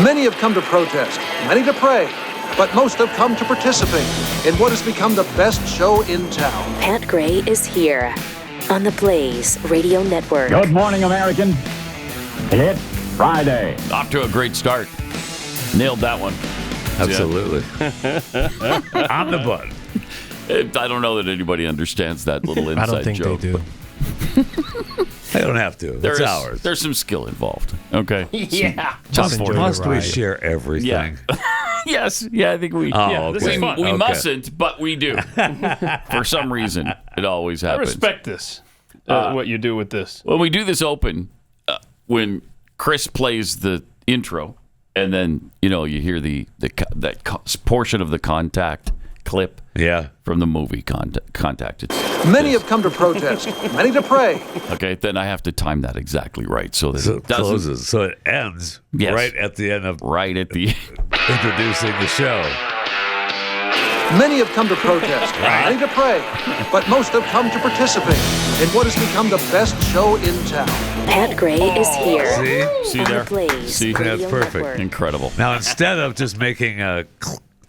Many have come to protest, many to pray, but most have come to participate in what has become the best show in town. Pat Gray is here on the Blaze Radio Network. Good morning, American. It's Friday. Off to a great start. Nailed that one. Absolutely. On the button. I don't know that anybody understands that little inside I don't think joke. they do. I don't have to. It's ours. There's some skill involved. Okay. Yeah. Must we share everything? Yeah. Yes. Yeah, I think we. This is fun. We mustn't, but we do. For some reason, it always I happens. respect this. What you do with this. When we do this open, when Chris plays the intro, and then you hear that portion of the Contact clip. Yeah. From the movie Contact. Many have come to protest, many to pray. Okay, then I have to time that exactly right so that So it it doesn't. closes. So it ends right at the end of introducing the show. Many have come to protest, many to pray, but most have come to participate in what has become the best show in town. Pat Gray is here See on there? the Blaze See? Radio That's perfect. Network. Incredible. Now, instead of just making an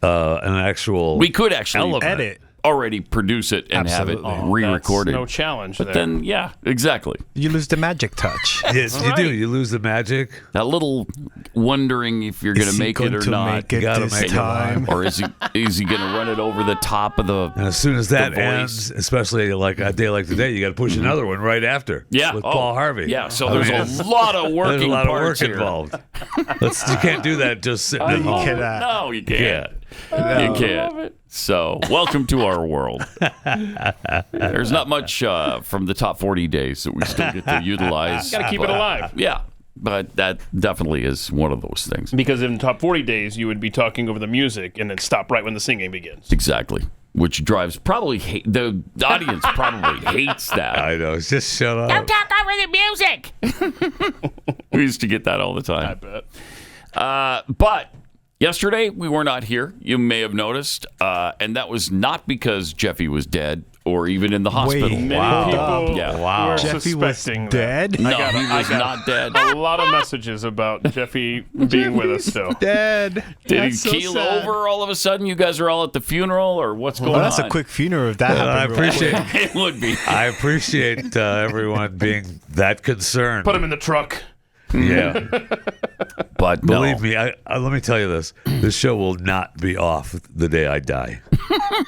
actual We could actually Edit. already produce it and Absolutely. have it re-recorded. That's no challenge But there. then, yeah, exactly. You lose the magic touch. Yes, you do. You lose the magic. That little wondering if you're going Is to he make going it or to not. make it Gotta this make it time? Or is he going to run it over the top of the... And as soon as that The voice. ends, especially like a day like today, you got to push another one right after. Yeah. With Paul Harvey. Yeah, so I there's mean, a lot of working there's a lot of parts work here. involved. You can't do that just sitting at you home. cannot. No, you Yeah. can't. You can't. So, welcome to our world. There's not much from the top 40 days that we still get to utilize. Got to keep it alive. Yeah, but that definitely is one of those things. Because in top 40 days, you would be talking over the music and then stop right when the singing begins. Exactly. Which drives the audience probably hates that. I know. Just shut up. Don't talk over the music. We used to get that all the I time. bet. But yesterday, we were not here. You may have noticed. And that was not because Jeffy was dead or even in the hospital. Wait, Many Wow. people Yeah. Wow. were Jeffy was suspecting that. dead? No, I he was got not dead. A lot of messages about Jeffy being with us still. Dead. Did That's he so keel sad. over all of a sudden? You guys are all at the funeral, or what's going Well, on? that's a quick funeral if that I happened. real quick. appreciate. It would be. I appreciate everyone being that concerned. Put him in the truck. Yeah. But no. Believe me, let me tell you this: this show will not be off the day I die.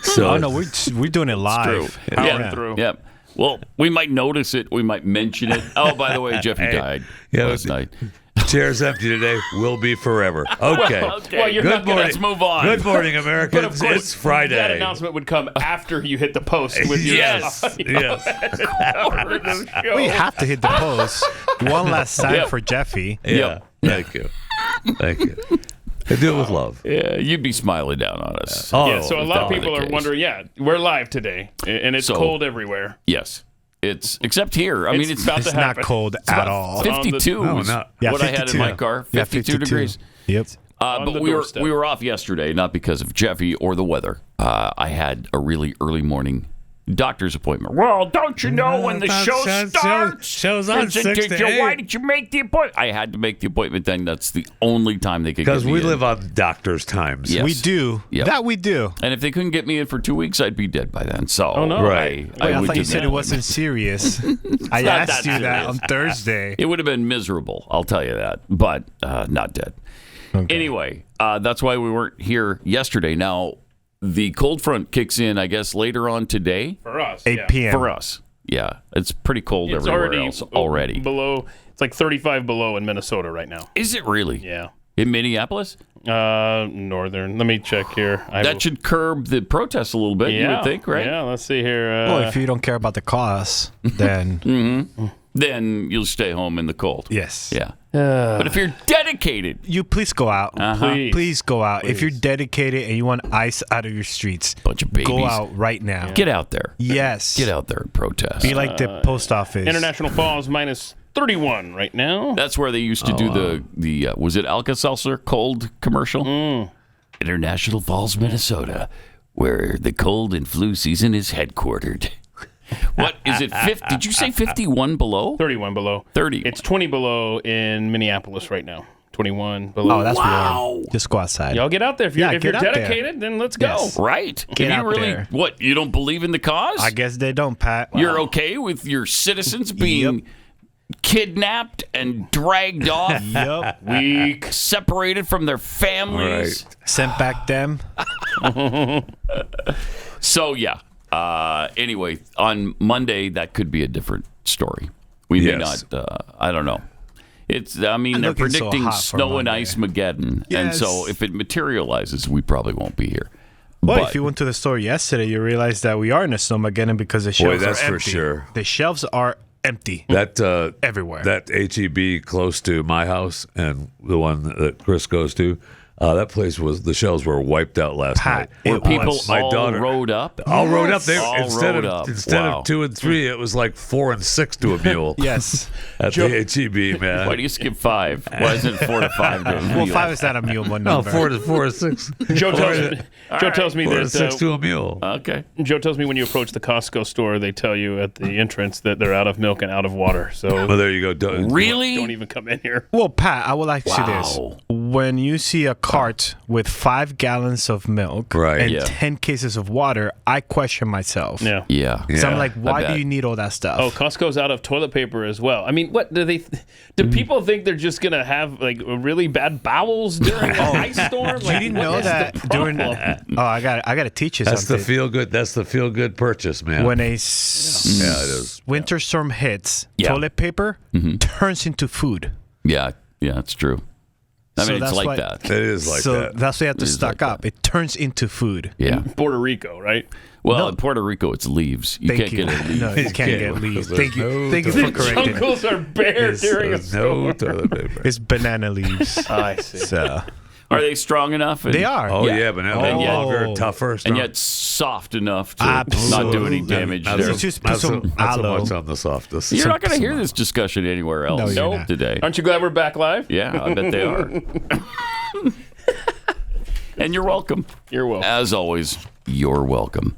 So Oh, no, we're doing it live. True. Powering Yeah. through. Yeah. Well, we might notice it. We might mention it. Oh, by the way, Jeffy died last night. chair's empty today. Will be forever. Okay. Well, you're Good not gonna- morning. Let's move on. Good morning, But of Americans. course, It's Friday. that announcement would come after you hit the post with your Yes. Yes. We have to hit the post. One last time Yep. for Jeffy. Yeah. Thank you. Thank you. I do it with love. Yeah, you'd be smiling down on us. Oh, Yeah, so a if lot that of were people the are case. wondering, we're live today, and it's So- cold everywhere. Yes. It's except here. I mean, it's about It's to not happen. cold it's at about all. 52 No, was not- Yeah, what I had in 52. my car. Yeah, 52 degrees. Yep. On But the we doorstep. were off yesterday, not because of Jeffy or the weather. I had a really early morning doctor's appointment. Well, don't you know when the show starts? Show's on 6 to 8. Why did you make the appointment? I had to make the appointment then. That's the only time they could get Because me we in. live on doctor's times. Yes. We do. Yep. That we do. And if they couldn't get me in for 2 weeks, I'd be dead by then. So, Oh, no. Right. I would thought you do said that. it wasn't serious. I not asked that you that serious. on Thursday. It would have been miserable, I'll tell you that, but not dead. Okay. Anyway, that's why we weren't here yesterday. Now, the cold front kicks in, I guess, later on today For us, 8 yeah. p.m. for us. Yeah, it's pretty cold It's everywhere already else already. below. It's like 35 below in Minnesota right now. Is it really? Yeah. In Minneapolis? Northern. Let me check here. That should curb the protests a little bit, you would think, right? Yeah, let's see here. Well, if you don't care about the cost, then Then you'll stay home in the cold. yes. Yeah. But if you're dedicated, You please go out. Please. Please go out. If you're dedicated and you want ice out of your streets, bunch of babies, go out right now. get out there. Yes. Get out there and protest. Be like the post office. International Falls minus 31 right now. That's where they used to do the was it Alka-Seltzer cold commercial? International Falls, Minnesota, where the cold and flu season is headquartered. What is it? Did you say 51 below? 31 below. 30. It's 20 below in Minneapolis right now. 21 below. Oh, that's Wow. warm. Just go outside. Y'all get out there. If you're, Yeah, if you're get out there. dedicated, then let's go. Yes. Right? Get you out really there. what? You don't believe in the cause? I guess they don't, Pat. You're okay with your citizens being kidnapped and dragged off, Yup. Weak. separated from their families. Sent back them. So yeah. Anyway, on Monday that could be a different story. We may Yes. not. I don't know. It's. I mean, they're looking so predicting hot for snow and Monday. ice Mageddon, and Yes. so if it materializes, we probably won't be here. Well, But- if you went to the store yesterday, you realize that we are in a snowmageddon because the shelves that's are for empty. sure. The shelves are empty. That Everywhere. That HEB close to my house and the one that Chris goes to, that place the shelves were wiped out last night. Pat, Were people My all daughter- rode up? All rode up there All instead rode of up. instead Wow. of 2 and 3, it was like 4 and 6 to a mule. Yes. At the HEB, man. Why do you skip 5? Why isn't it 4 to 5? Well, 5 is not a mule one No, number. 4 to 6. Joe tells me 4 to that 6 to a mule. Okay. Joe tells me when you approach the Costco store, they tell you at the entrance that they're out of milk and out of water. So Well, there you go. Don't Really? don't even come in here. Well, Pat, I would like to see this. Wow. When you see a cart with 5 gallons of milk Right. and Yeah. 10 cases of water, I question myself. Yeah. Yeah. So I'm Yeah, like, why bet. do you need all that stuff? Oh, Costco's out of toilet paper as well. I mean, what do they? Do people think they're just gonna have like really bad bowels during an ice storm? you Like, didn't what know is that the during. problem? Oh, I got to teach you That's the something. feel good. That's the feel good purchase, man. When a yeah, it is. winter storm hits, Yeah. toilet paper turns into food. Yeah. Yeah. It's true. I So mean, it's that's like why- that. It is like so that. that's why you have to It is stock like up. It turns into food. Yeah. Puerto Rico, right? Well, No. in Puerto Rico, it's leaves. You Thank can't you. get a leaf. No, you can't get leaves. There's Thank you. no Thank you for toilet correcting. me. Jungles are bare during a There's no storm. toilet paper. It's banana leaves. I see. So Are they strong enough? they are. Oh yeah, but now they're Oh. longer, tougher, And strong. yet soft enough to Absolutely. not do any damage Not there. so, So just not put so- some not so aloe. much on the softest. You're not going to hear this discussion anywhere else No, you're not. today. Aren't you glad we're back live? Yeah, I bet they are. And you're welcome. You're welcome. As always, you're welcome.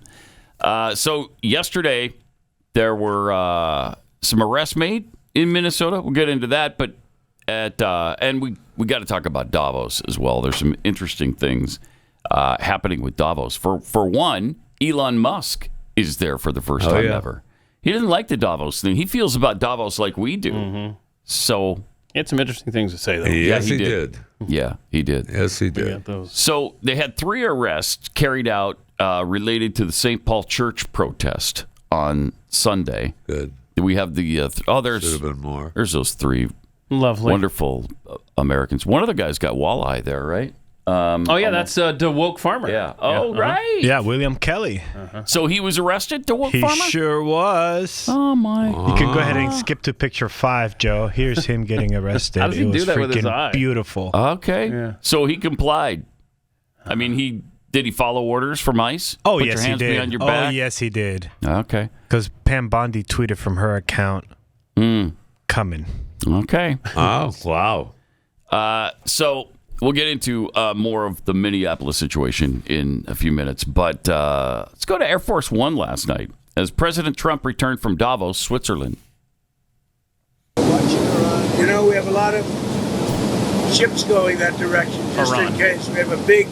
So yesterday, there were some arrests made in Minnesota. We'll get into that, but and we got to talk about Davos as well. There's some interesting things happening with Davos. For one, Elon Musk is there for the first time yeah. ever. He doesn't like the Davos thing. He feels about Davos like we do. So He had some interesting things to say, though. Yes, he he did. did. yeah, he did. Yes, he We did. got those. So they had 3 arrests carried out related to the St. Paul Church protest on Sunday. Good. We have the Should have there's been more. those 3 Lovely. wonderful Americans. One of the guys got walleye there, right? Oh, yeah, that's DeWoke Farmer. Yeah. Oh, right. Yeah, William Kelly. So he was arrested, the wolf He farmer? sure was. Oh my. You can go ahead and skip to picture 5, Joe. Here's him getting arrested. How does he it was do that with his freaking eye? beautiful. Okay. Yeah. So he complied. I mean, did he follow orders from ICE? Oh, Put yes, your hands he did. behind your Oh, back? yes, he did. Okay. Because Pam Bondi tweeted from her account, coming. Okay. Oh, wow. So we'll get into more of the Minneapolis situation in a few minutes, but let's go to Air Force One last night as President Trump returned from Davos, Switzerland. You know, we have a lot of ships going that direction, just Iran. in case. We have a big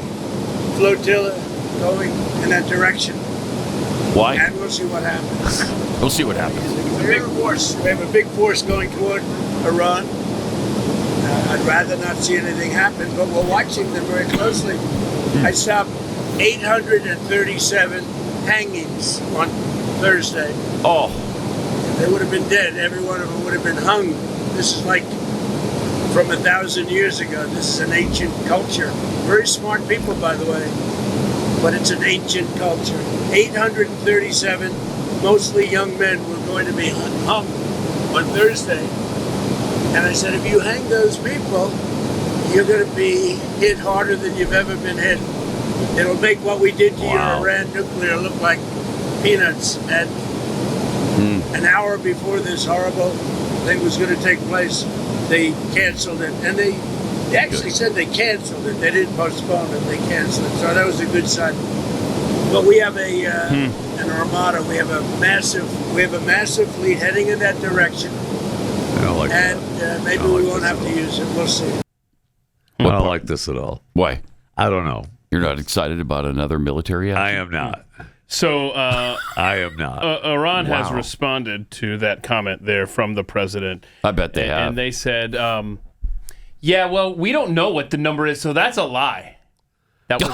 flotilla going in that direction, Why? and we'll see what happens. We'll see what happens. We have a big force going toward Iran. I'd rather not see anything happen, but we're watching them very closely. I stopped 837 hangings on Thursday. Oh, They would have been dead. Every one of them would have been hung. This is like from 1,000 years ago. This is an ancient culture. Very smart people, by the way, but it's an ancient culture. 837, mostly young men, were going to be hung on Thursday. And I said, if you hang those people, you're going to be hit harder than you've ever been hit. It'll make what we did to your Iran nuclear look like peanuts. And an hour before this horrible thing was going to take place, they canceled it. And they actually said they canceled it. They didn't postpone it. They canceled it. So that was a good sign. But we have an armada. We have a massive fleet heading in that direction. I don't like that. And maybe we won't have to use it. We'll see. I don't like this at all. Why? I don't know. You're not excited about another military action? I am not. So I am not. Iran has responded to that comment there from the president. I bet they have. And they said, yeah, well, we don't know what the number is, so that's a lie. That was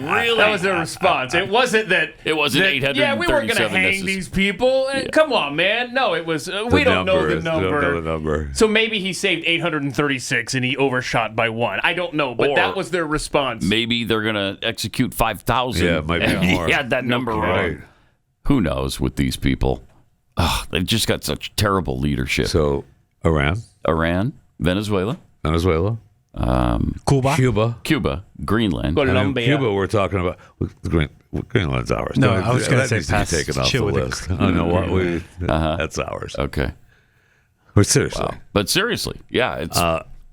really? That was their response. It wasn't that. It wasn't 837. Yeah, we weren't going to hang these people. Yeah. Come on, man. No, it was. We don't know the number. Don't know the number. So maybe he saved 836 and he overshot by 1. I don't know, but that was their response. Maybe they're going to execute 5,000. Yeah, it might be more. He had that number wrong. Right. Who knows with these people? They've just got such terrible leadership. So Iran, Venezuela. Cuba, Greenland. Colombia. Cuba. We're talking about Greenland's ours. No, I was going to say needs to be pass. taken off the Chill with list. I know what that's ours. Okay. But seriously, But seriously, yeah, it's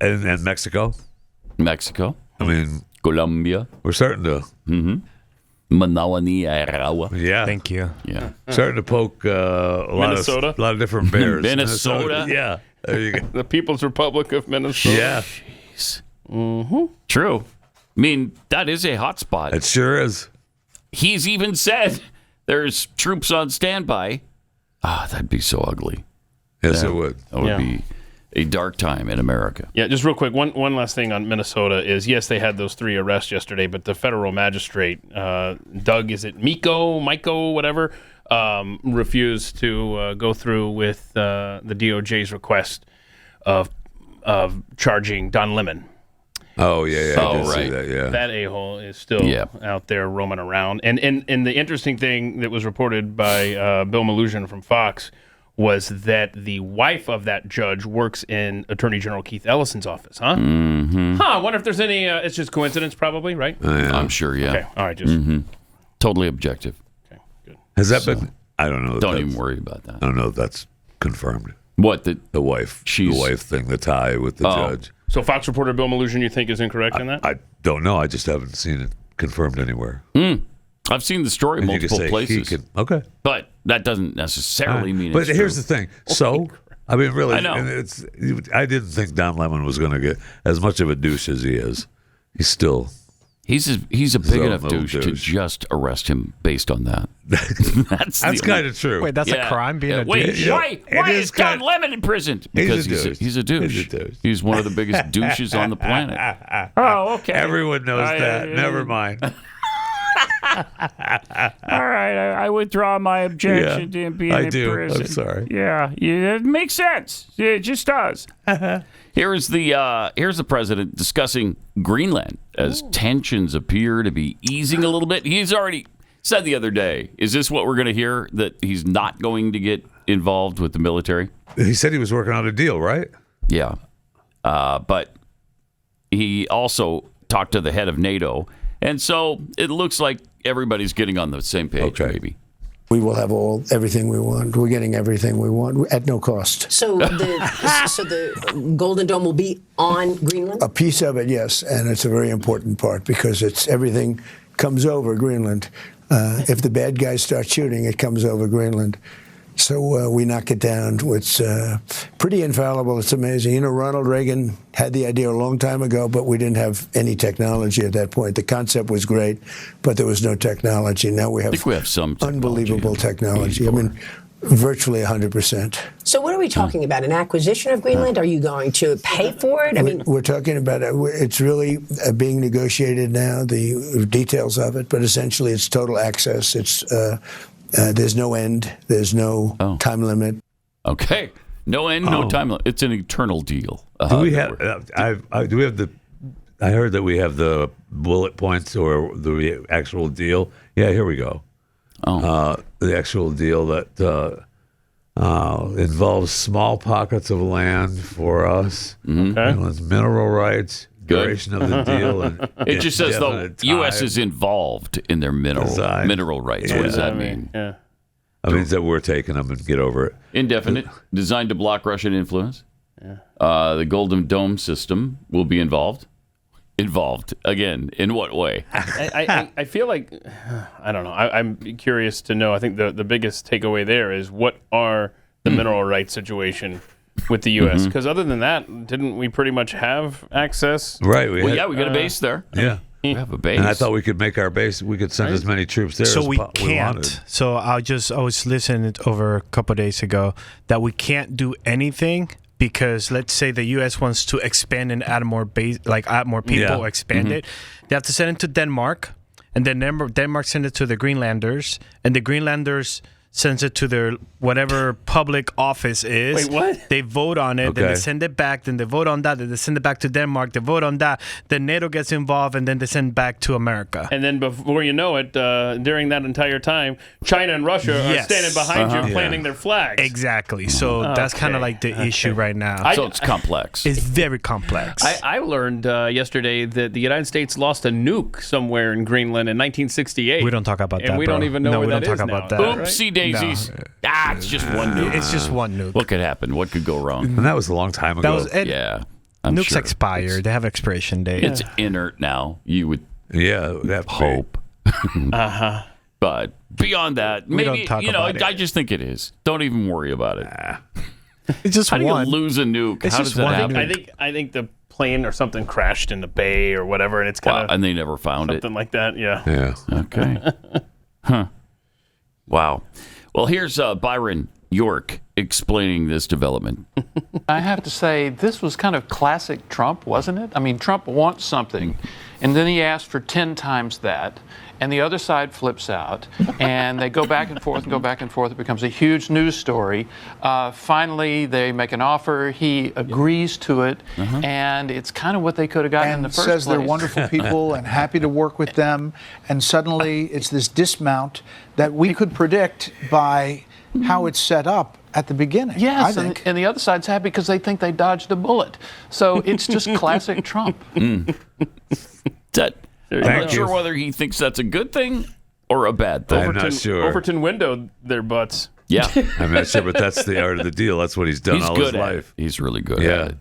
and Mexico. Mexico. I mean, Colombia. we're starting to. Manawani. Yeah. Thank you. Yeah. Starting to poke a lot of different bears. Minnesota. Yeah. There you go. The People's Republic of Minnesota. Yeah. True. I mean, that is a hot spot. It sure is. He's even said there's troops on standby. That'd be so ugly. Yes, it would. That would be a dark time in America. Yeah, just real quick, one last thing on Minnesota is, yes, they had those 3 arrests yesterday, but the federal magistrate, Doug, is it Miko, whatever, refused to go through with the DOJ's request of charging Don Lemon. Oh, yeah. I did right. see that, yeah. That a-hole is still out there roaming around. And the interesting thing that was reported by Bill Maloogian from Fox was that the wife of that judge works in Attorney General Keith Ellison's office, huh? Mm-hmm. I wonder if there's any, it's just coincidence probably, right? I'm sure, yeah. Okay, all right, just... Totally objective. Okay, good. Has that been... I don't know. Don't even worry about that. I don't know if that's confirmed. What? The wife. The wife thing, the tie with the judge. So Fox reporter Bill Maloogian, you think, is incorrect in that? I don't know. I just haven't seen it confirmed anywhere. I've seen the story multiple places. Okay. But that doesn't necessarily mean but it's here's true. the thing. So, I mean, really, I know. And I didn't think Don Lemon was going to get as much of a douche as he is. He's still... He's a big enough little douche to douche. just arrest him based on that. That's kind of true. Wait, that's a crime being a Wait, douche? why is Don Lemon imprisoned? Because he's a douche. He's one of the biggest douches on the planet. Oh, okay. Everyone knows that. Never mind. All right, I withdraw my objection to him being in prison. I'm sorry. Yeah, it makes sense. It just does. Here's the president discussing Greenland as tensions appear to be easing a little bit. He's already said the other day, is this what we're going to hear, that he's not going to get involved with the military? He said he was working on a deal, right? Yeah. But he also talked to the head of NATO, and so it looks like everybody's getting on the same page, maybe. We will have everything we want. We're getting everything we want at no cost. So the Golden Dome will be on Greenland? A piece of it, yes, and it's a very important part because everything comes over Greenland. If the bad guys start shooting, it comes over Greenland. So we knock it down. It's pretty infallible. It's amazing. You know, Ronald Reagan had the idea a long time ago, but we didn't have any technology at that point. The concept was great, but there was no technology. Now we have some unbelievable technology. I mean, virtually 100%. So what are we talking about? An acquisition of Greenland? Are you going to pay for it? I mean, we're talking about it's really being negotiated now, the details of it, but essentially it's total access. It's there's no end. There's no time limit. Okay. No end, no time limit. It's an eternal deal. Do we have? Do we have the? I heard that we have the bullet points or the actual deal. Yeah, here we go. The actual deal that involves small pockets of land for us. Mm-hmm. Mineral rights. Duration of the deal. And it just says the U.S. is involved in their mineral rights. What does that mean? Yeah. It means that we're taking them and get over it. Indefinite, designed to block Russian influence. Yeah. The Golden Dome system will be involved. Involved again? In what way? I feel like I don't know. I'm curious to know. I think the biggest takeaway there is what are the mineral rights situation with the U.S. Because other than that, didn't we pretty much have access? Right. We got a base there. Yeah. We have a base. And I thought we could make our base. We could send as many troops there So as we we can't. wanted. So I was listening over a couple of days ago that we can't do anything because let's say the U.S. wants to expand and add more base, like add more people, expand it. They have to send it to Denmark, and then Denmark sends it to the Greenlanders, and the Greenlanders sends it to their whatever public office is. Wait, what? They vote on it, then they send it back, then they vote on that, then they send it back to Denmark, they vote on that, then NATO gets involved, and then they send back to America. And then before you know it, during that entire time, China and Russia are standing behind you planting their flags. Exactly. So that's kind of like the issue right now. So it's complex. It's very complex. I learned yesterday that the United States lost a nuke somewhere in Greenland in 1968. We don't talk about that, and we don't even know where that is now. we don't talk about that. Oopsie daisies. No. It's just one nuke. It's just one nuke. What could happen? What could go wrong? And that was a long time ago. I'm nukes sure. expire. They have expiration date. It's inert now. You would hope. But beyond that, We maybe don't talk about it. I just think it is. Don't even worry about it. It's just How do you one. lose a nuke? It's How just does that one happen? nuke. I think the plane or something crashed in the bay or whatever, and it's kind of and they never found something like that. Yeah. Yeah. Okay. Wow. Well, here's Byron York explaining this development. I have to say, this was kind of classic Trump, wasn't it? I mean, Trump wants something, and then he asks for 10 times that, and the other side flips out, and they go back and forth and go back and forth. It becomes a huge news story. Finally, they make an offer. He agrees to it, and it's kind of what they could have gotten in the first says place. they're wonderful people and happy to work with them, and suddenly it's this dismount that we could predict by how it's set up at the beginning. Yes, I think. and the other side's happy because they think they dodged a bullet. So it's just classic Trump. I'm not sure whether he thinks that's a good thing or a bad thing. I'm not sure. Overton windowed their butts. Yeah. I'm not sure, but that's the art of the deal. That's what he's done all his life. He's really good at it.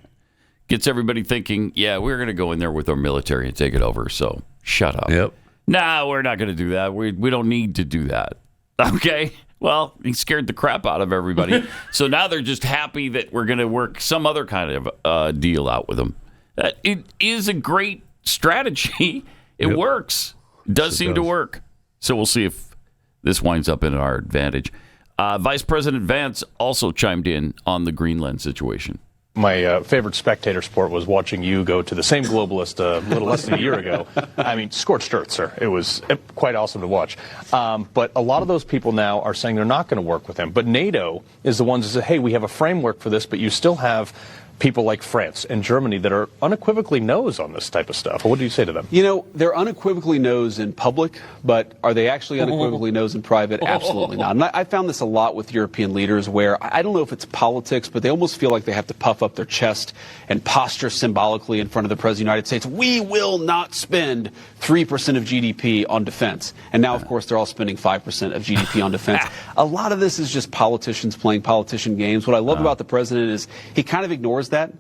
Gets everybody thinking, we're going to go in there with our military and take it over, so shut up. Yep. No, we're not going to do that. We don't need to do that. Okay? Well, he scared the crap out of everybody. So now they're just happy that we're going to work some other kind of deal out with them. It is a great strategy. It works. It does seem to work. So we'll see if this winds up in our advantage. Vice President Vance also chimed in on the Greenland situation. My favorite spectator sport was watching you go to the same globalist a little less than a year ago. I mean, scorched earth, sir. It was quite awesome to watch. But a lot of those people now are saying they're not going to work with him. But NATO is the ones that say, hey, we have a framework for this, but you still have people like France and Germany that are unequivocally no's on this type of stuff. What do you say to them? You know, they're unequivocally no's in public, but are they actually unequivocally no's in private? Absolutely not. And I found this a lot with European leaders where I don't know if it's politics, but they almost feel like they have to puff up their chest and posture symbolically in front of the President of the United States. We will not spend 3% of GDP on defense. And now, of course, they're all spending 5% of GDP on defense. A lot of this is just politicians playing politician games. What I love about the president is he kind of ignores that.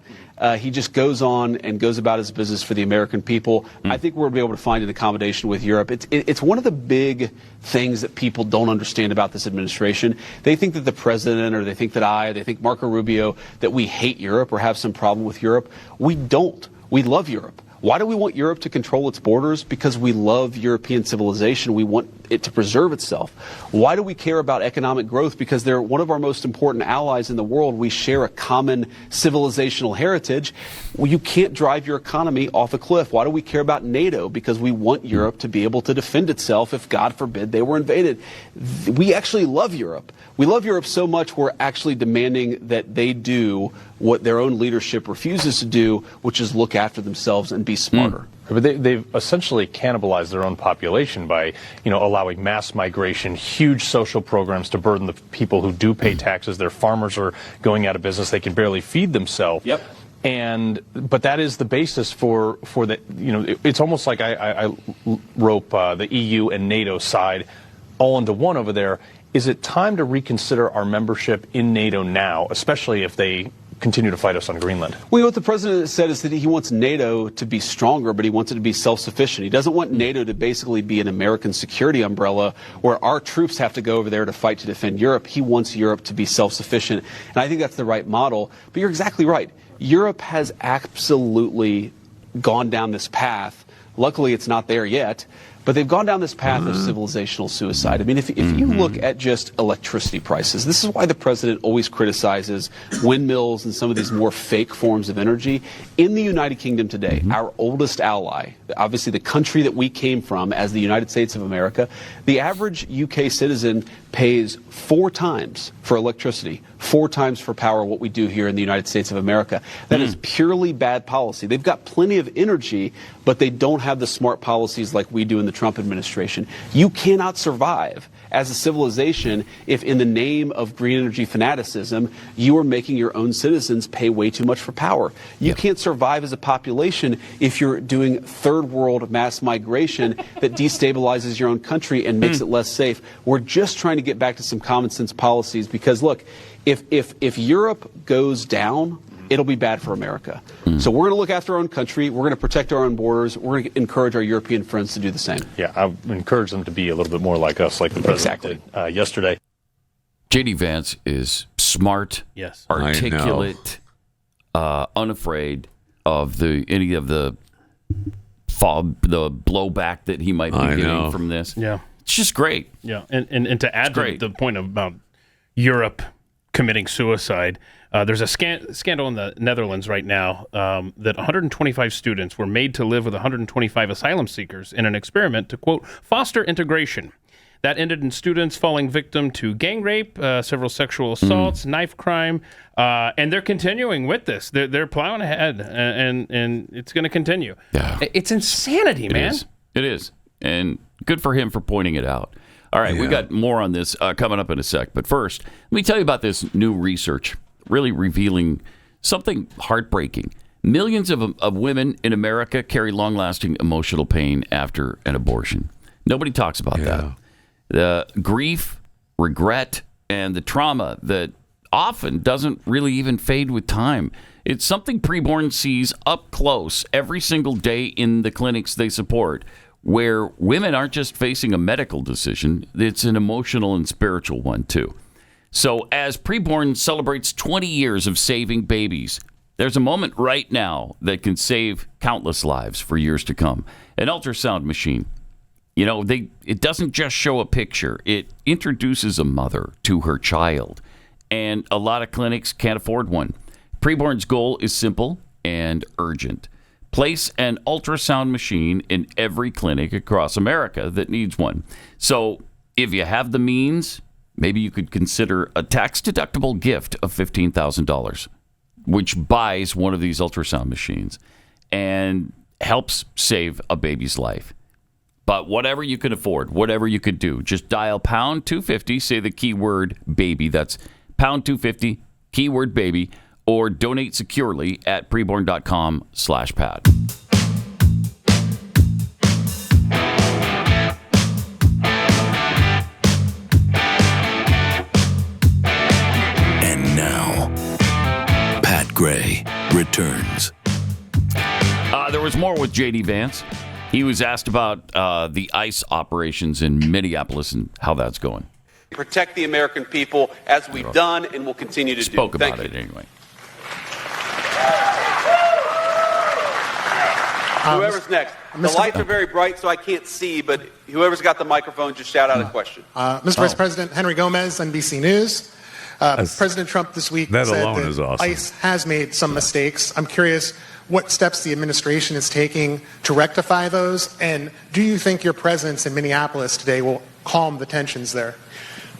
He just goes on and goes about his business for the American people. I think we'll be able to find an accommodation with Europe. It's one of the big things that people don't understand about this administration. They think that the president, or they think that they think Marco Rubio, that we hate Europe or have some problem with Europe. We don't. We love Europe. Why do we want Europe to control its borders? Because we love European civilization. We want it to preserve itself. Why do we care about economic growth? Because they're one of our most important allies in the world. We share a common civilizational heritage. Well, you can't drive your economy off a cliff. Why do we care about NATO? Because we want Europe to be able to defend itself if, God forbid, they were invaded. We actually love Europe. We love Europe so much we're actually demanding that they do what their own leadership refuses to do, which is look after themselves and be smarter. But they've essentially cannibalized their own population by, allowing mass migration, huge social programs to burden the people who do pay taxes. Their farmers are going out of business. They can barely feed themselves. Yep. But that is the basis for the, it's almost like I rope the EU and NATO side all into one over there. Is it time to reconsider our membership in NATO now, especially if they continue to fight us on Greenland? Well, what the president said is that he wants NATO to be stronger, but he wants it to be self-sufficient. He doesn't want NATO to basically be an American security umbrella where our troops have to go over there to fight to defend Europe. He wants Europe to be self-sufficient, and I think that's the right model. But you're exactly right. Europe has absolutely gone down this path. Luckily, it's not there yet. But they've gone down this path of civilizational suicide. I mean, if you look at just electricity prices, this is why the president always criticizes windmills and some of these more fake forms of energy. In the United Kingdom today, our oldest ally, obviously the country that we came from as the United States of America, the average UK citizen pays 4 times for electricity, 4 times for power what we do here in the United States of America. That is purely bad policy. They've got plenty of energy, but they don't have the smart policies like we do in the Trump administration. You cannot survive as a civilization if in the name of green energy fanaticism, you are making your own citizens pay way too much for power. You can't survive as a population if you're doing third world mass migration that destabilizes your own country and makes it less safe. We're just trying to get back to some common sense policies because, look, if Europe goes down, it'll be bad for America. So we're going to look after our own country. We're going to protect our own borders. We're going to encourage our European friends to do the same. Yeah, I encourage them to be a little bit more like us, like the president did yesterday. JD Vance is smart, articulate, unafraid of any of the blowback that he might be getting from this. Yeah. It's just great. Yeah, and to add to the point about Europe committing suicide, there's a scandal in the Netherlands right now that 125 students were made to live with 125 asylum seekers in an experiment to, quote, foster integration. That ended in students falling victim to gang rape, several sexual assaults, knife crime, and they're continuing with this. They're plowing ahead, and it's going to continue. Yeah. It's insanity, man. It is, and good for him for pointing it out. All right, we got more on this coming up in a sec. But first, let me tell you about this new research really revealing something heartbreaking. Millions of women in America carry long-lasting emotional pain after an abortion. Nobody talks about that. The grief, regret, and the trauma that often doesn't really even fade with time. It's something preborn sees up close every single day in the clinics they support, where women aren't just facing a medical decision, it's an emotional and spiritual one, too. So as Preborn celebrates 20 years of saving babies, there's a moment right now that can save countless lives for years to come. An ultrasound machine. You know, it doesn't just show a picture. It introduces a mother to her child. And a lot of clinics can't afford one. Preborn's goal is simple and urgent. Place an ultrasound machine in every clinic across America that needs one. So if you have the means, maybe you could consider a tax-deductible gift of $15,000, which buys one of these ultrasound machines and helps save a baby's life. But whatever you can afford, whatever you could do, just dial pound 250, say the keyword baby. That's pound 250, keyword baby, or donate securely at preborn.com/Pat. And now, Pat Gray returns. There was more with JD Vance. He was asked about the ICE operations in Minneapolis and how that's going. Protect the American people as we've done and will continue to do. Spoke about it anyway. Whoever's next. The lights are very bright, so I can't see, but whoever's got the microphone, just shout out a question. Mr. Vice President, Henry Gomez, NBC News. President Trump this week said that ICE has made some mistakes. I'm curious what steps the administration is taking to rectify those, and do you think your presence in Minneapolis today will calm the tensions there?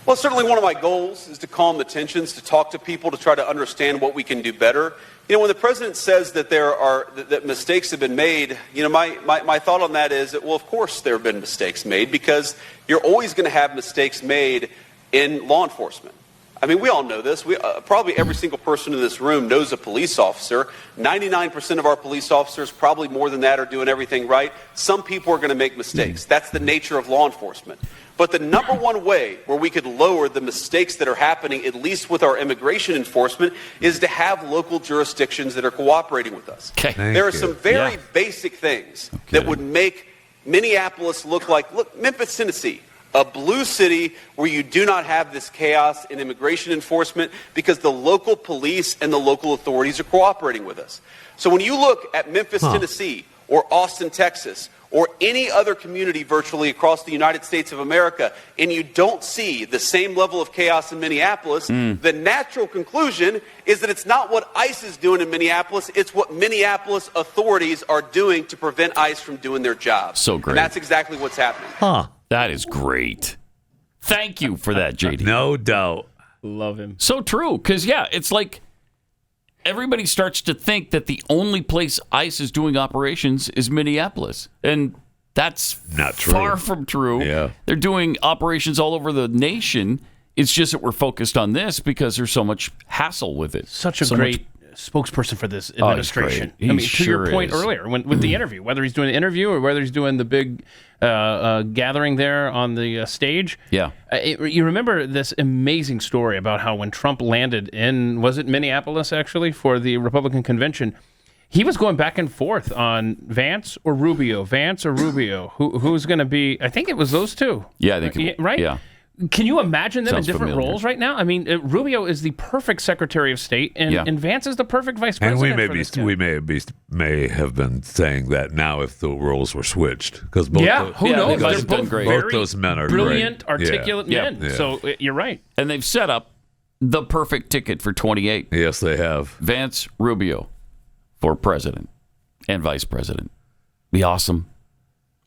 Well, certainly one of my goals is to calm the tensions, to talk to people, to try to understand what we can do better. You know, when the president says that that mistakes have been made, you know, my thought on that is that, well, of course there have been mistakes made, because you're always going to have mistakes made in law enforcement. I mean, we all know this. Probably every single person in this room knows a police officer. 99% of our police officers, probably more than that, are doing everything right. Some people are going to make mistakes. That's the nature of law enforcement. But the number one way where we could lower the mistakes that are happening, at least with our immigration enforcement, is to have local jurisdictions that are cooperating with us. There are some very basic things that would make Minneapolis look, Memphis, Tennessee, a blue city where you do not have this chaos in immigration enforcement because the local police and the local authorities are cooperating with us. So when you look at Memphis, Tennessee, or Austin, Texas, or any other community virtually across the United States of America, and you don't see the same level of chaos in Minneapolis, the natural conclusion is that it's not what ICE is doing in Minneapolis, it's what Minneapolis authorities are doing to prevent ICE from doing their job. So great. And that's exactly what's happening. That is great. Thank you for that, JD. No doubt. Love him. So true, because, it's like everybody starts to think that the only place ICE is doing operations is Minneapolis. And that's not true. Far from true. Yeah. They're doing operations all over the nation. It's just that we're focused on this because there's so much hassle with it. Such a great spokesperson for this administration. He's great. To your point earlier, with the interview, whether he's doing the interview or whether he's doing the big gathering there on the stage. Yeah. You remember this amazing story about how when Trump landed in, was it Minneapolis actually, for the Republican convention, he was going back and forth on Vance or Rubio, who's going to be, I think it was those two. Yeah, I think right? Yeah. Can you imagine them Sounds in different familiar. roles right now? I mean, Rubio is the perfect Secretary of State, and Vance is the perfect Vice President. And we may have been saying that now if the roles were switched, because both who knows? They're both both those men are brilliant, great. articulate men. Yeah. So you're right. And they've set up the perfect ticket for 28. Yes, they have. Vance Rubio for president and vice president. Be awesome.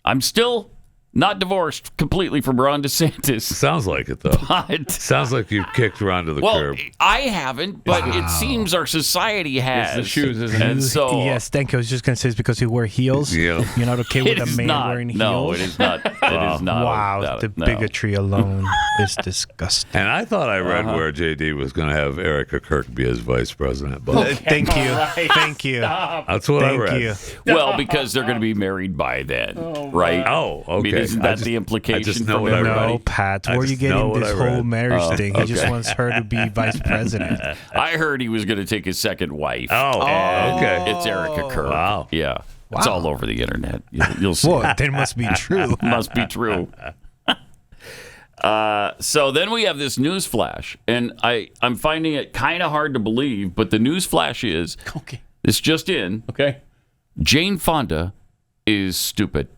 I'm still not divorced completely from Ron DeSantis. Sounds like it, though. But, sounds like you've kicked Ron to the curb. I haven't, but it seems our society has. It's the shoes, isn't it? And so, yes, thank you. I was just going to say it's because you wear heels. Yeah. You're not okay with It a is man not. wearing heels? No, it is not. It is not. Wow, the bigotry alone is disgusting. And I thought I read where JD was going to have Erica Kirk be his vice president. But Thank you. Thank you. that's what I read. Thank you. Well, because they're going to be married by then, right? Oh, okay. I mean, isn't that the implication? I just know from what I read. everybody? No, Pat, I where are you just know getting what this I whole read. marriage thing? He just okay. wants her to be vice president. I heard he was going to take his second wife. Oh, okay. It's Erica Kirk. Wow. Yeah. It's all over the internet. You'll see. Well, that must be true. Must be true. So then we have this news flash, and I'm finding it kind of hard to believe, but the news flash is, this just in, Jane Fonda is stupid.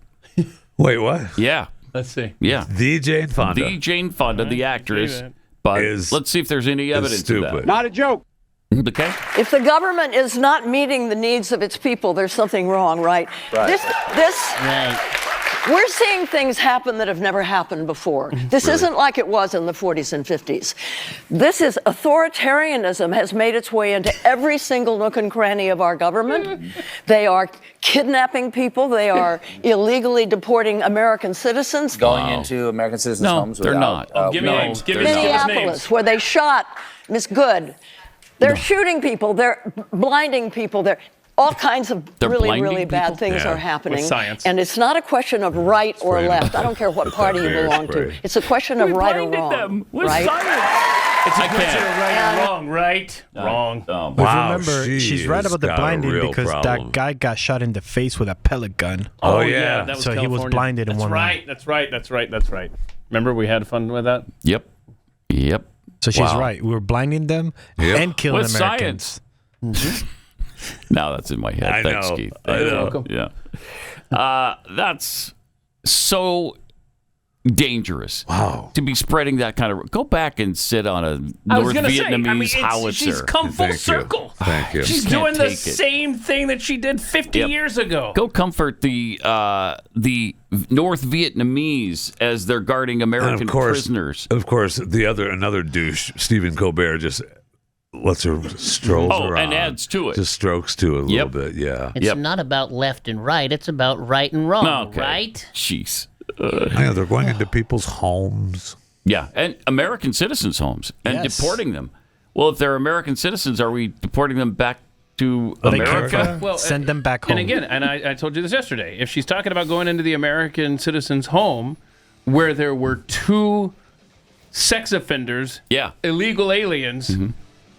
Wait, what? Yeah. Let's see. Yeah. The Jane Fonda. The Jane Fonda, the actress. But let's see if there's any evidence of that. Not a joke. Okay. If the government is not meeting the needs of its people, there's something wrong, right? We're seeing things happen that have never happened before. This isn't like it was in the 40s and 50s. This is authoritarianism has made its way into every single nook and cranny of our government. They are kidnapping people. They are illegally deporting American citizens. Going into American citizens' homes without... they're not. Give me names. Give me Minneapolis, where they shot Miss Good. They're shooting people. They're blinding people. They're all kinds of really bad things are happening. With science. And it's not a question of right or left. I don't care what party you belong to. It's a question of right or wrong. Them with right? science. It's a question of right or wrong, right? Wrong. But Wow, remember, she's right about the got a blinding real because problem. that guy got shot in the face with a pellet gun. Oh, yeah. That was So he was California. blinded in That's one right. That's right. Remember we had fun with that? Yep. So she's right. We were blinding them and killing With Americans. science. Now that's in my head. I Thanks, know. Keith. I know. Yeah. That's so dangerous. Wow. To be spreading that kind of... Go back and sit on a North Vietnamese howitzer. She's come full circle. Thank you. She's Can't doing the take it. same thing that she did 50 years ago. Go comfort the North Vietnamese as they're guarding American prisoners. Of course, another douche, Stephen Colbert, just lets her stroll around. And adds to it. Just strokes to it a little bit, yeah. It's not about left and right. It's about right and wrong, right? Jeez. I know, they're going into people's homes. Yeah, and American citizens' homes and deporting them. Well, if they're American citizens, are we deporting them back to America? Well, Send them back home. And again, I told you this yesterday, if she's talking about going into the American citizen's home, where there were 2 sex offenders, illegal aliens.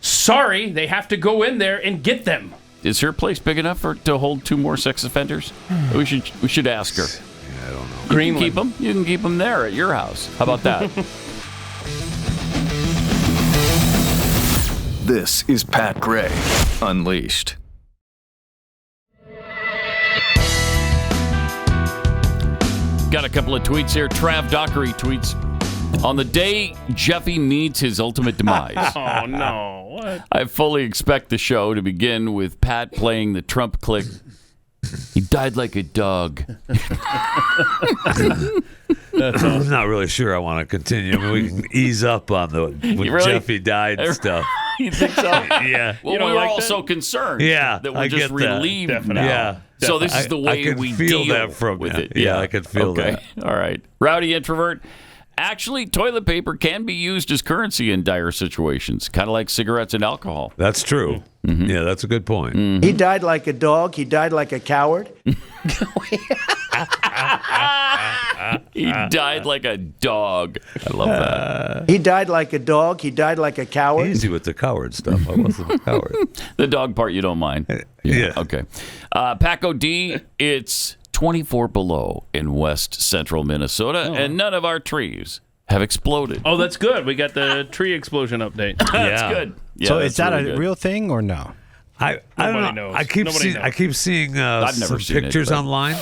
Sorry, they have to go in there and get them. Is her place big enough to hold 2 more sex offenders? We should ask her. Yeah, I don't know. Greenland. You can keep them there at your house. How about that? This is Pat Gray Unleashed. Got a couple of tweets here. Trav Dockery tweets, on the day Jeffy meets his ultimate demise. Oh, no. What? I fully expect the show to begin with Pat playing the Trump clip. He died like a dog. I'm not really sure I want to continue. I mean, we can ease up on the Jeffy died stuff. You think so? Yeah. Well, we were all so concerned that we're just relieved now. Yeah. So this is the way we feel deal that from with it. Yeah, I can feel that. All right. Rowdy introvert. Actually, toilet paper can be used as currency in dire situations, kind of like cigarettes and alcohol. That's true. Mm-hmm. Yeah, that's a good point. Mm-hmm. He died like a dog. He died like a coward. He died like a dog. I love that. He died like a dog. He died like a coward. Easy with the coward stuff. I wasn't a coward. The dog part you don't mind. Yeah. Okay. Paco D, it's 24 below in west central Minnesota, and none of our trees have exploded. Oh, that's good. We got the tree explosion update. That's good. Yeah, so is that really a good. real thing or no? I don't know. I keep seeing I've never some seen pictures it, but- online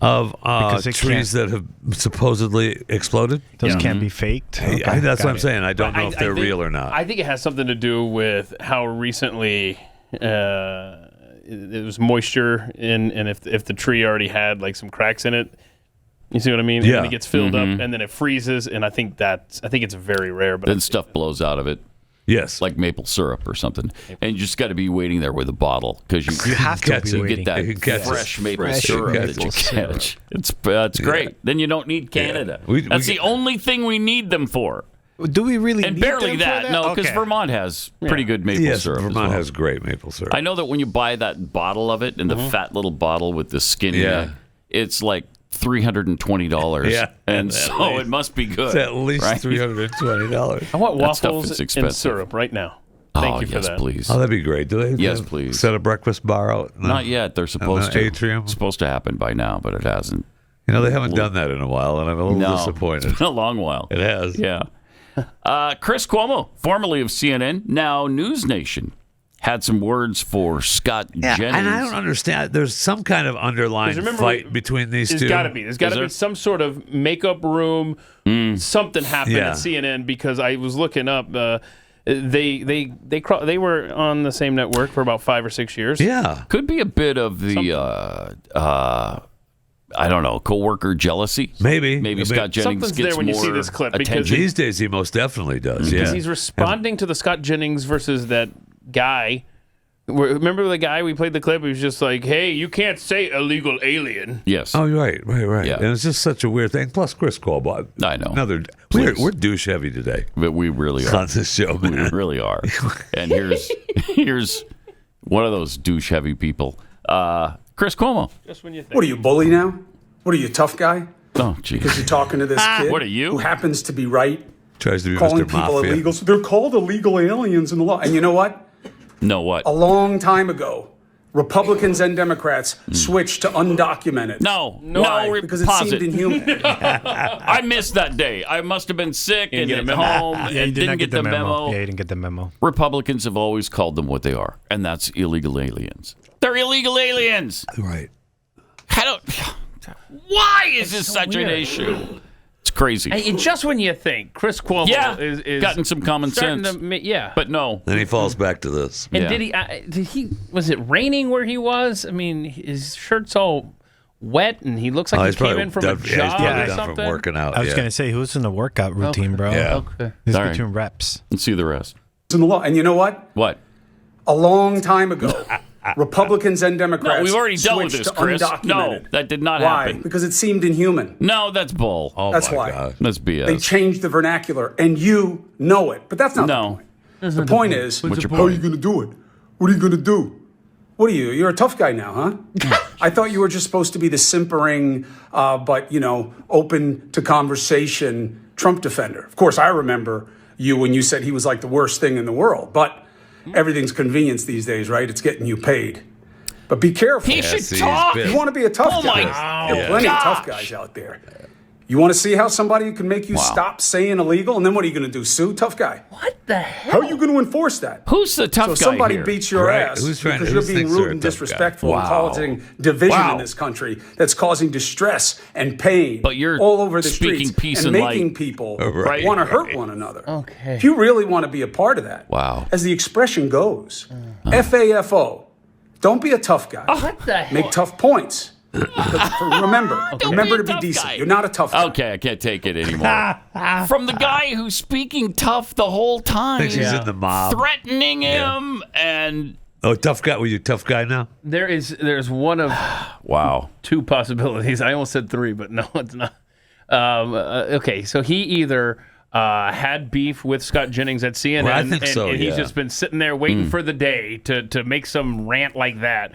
of trees that have supposedly exploded. Those can't be faked. Okay, that's what I'm it. saying. I don't know if they're real or not. I think it has something to do with how recently it was moisture in, and if the tree already had like some cracks in it. You see what I mean? Yeah. And it gets filled up, and then it freezes, and I think it's very rare. But Then stuff blows out of it. Yes. Like maple syrup or something. And you just got to be waiting there with a bottle because you have to be get waiting. that fresh maple syrup that you catch. It's great. Then you don't need Canada. That's the only thing we need them for. Do we really And need barely them that. for that? No, because Okay. Vermont has pretty good maple Yes, syrup. Vermont as well. has great maple syrup. I know that when you buy that bottle of it, and the fat little bottle with the skinny, it's like $320. Yeah. And At so least. it must be good. It's at least right? $320. I want That stuff is waffles expensive. and syrup right now. Thank you for yes, that. please. Oh, that'd be great. Do they? Yes, please. Set a breakfast bar out? Not yet. They're supposed the to. atrium? It's supposed to happen by now, but it hasn't. You know, they haven't done that in a while, and I'm a little disappointed. It's been a long while. It has. Yeah. Chris Cuomo, formerly of CNN, now News Nation, had some words for Scott Jennings. And I don't understand. There's some kind of underlying fight between these two. There's got to be. There's got to be some sort of makeup room. Something happened at CNN because I was looking up. They were on the same network for about 5 or 6 years. Yeah, could be a bit of the I don't know, coworker jealousy. Maybe Scott Jennings Something's gets there when more you see this clip because attention. These days, he most definitely does. Because Yeah, he's responding to the Scott Jennings versus that guy. Remember the guy we played the clip? He was just like, "Hey, you can't say illegal alien." Yes. Oh, right. Yeah. And it's just such a weird thing. Plus, Chris Cuomo. I know. We're douche heavy today. But we really are. On this show, man. We really are. And here's one of those douche heavy people. Chris Cuomo. Just when you think. What are you, bully now? What are you, tough guy? Oh, geez. Because you're talking to this kid. What are you? Who happens to be right. Tries to be calling Mr. people Mafia. illegals. They're called illegal aliens in the law. And you know what? No, what? A long time ago, Republicans and Democrats switched to undocumented. No, Why? Because it pause seemed inhuman. I missed that day. I must have been sick and at home Yeah, you and did not didn't get the memo. Yeah, you didn't get the memo. Republicans have always called them what they are, and that's illegal aliens. They're illegal aliens. Right. Why is this so such an weird. its It's crazy. And just when you think Chris Cuomo is gotten some common starting sense. To, but no. Then he falls back to this. And did he? Was it raining where he was? I mean, his shirt's all wet, and he looks like he came in from a job or something. From working out. I was going to say, who's in the workout routine, bro? Yeah. Okay. He's All right. between reps. Let's see the rest. It's in the law. And you know what? What? A long time ago, Republicans and Democrats No, we've already dealt with switched this, to Chris. undocumented. No, that did not Why? happen. Because it seemed inhuman. No, that's bull. Oh, That's my why. God. That's BS. They changed the vernacular, and you know it. But that's not the point. The point is, What's your how are you point? going to do it? What are you going to do? What are you? You're a tough guy now, huh? I thought you were just supposed to be the simpering, but, open to conversation Trump defender. Of course, I remember you when you said he was like the worst thing in the world. But everything's convenience these days, right? It's getting you paid. But be careful. He should talk. You want to be a tough guy. There are plenty of tough guys out there. You want to see how somebody can make you stop saying illegal? And then what are you going to do? Sue? Tough guy. What the hell? How are you going to enforce that? Who's the tough guy So if somebody here? beats your ass because you're being rude and disrespectful and causing division in this country that's causing distress and pain all over the streets peace and and making light. people want to hurt one another. Okay. If you really want to be a part of that, as the expression goes, FAFO, don't be a tough guy. What the hell? Make tough points. Remember to be decent. guy. You're not a tough guy. Okay, I can't take it anymore. From the guy who's speaking tough the whole time. Thinks he's in the mob. Threatening him and... Oh, tough guy. Were you a tough guy now? There's one of two possibilities. I almost said three, but no, it's not. Okay, so he either had beef with Scott Jennings at CNN, Well, I think so, and he's just been sitting there waiting for the day to make some rant like that.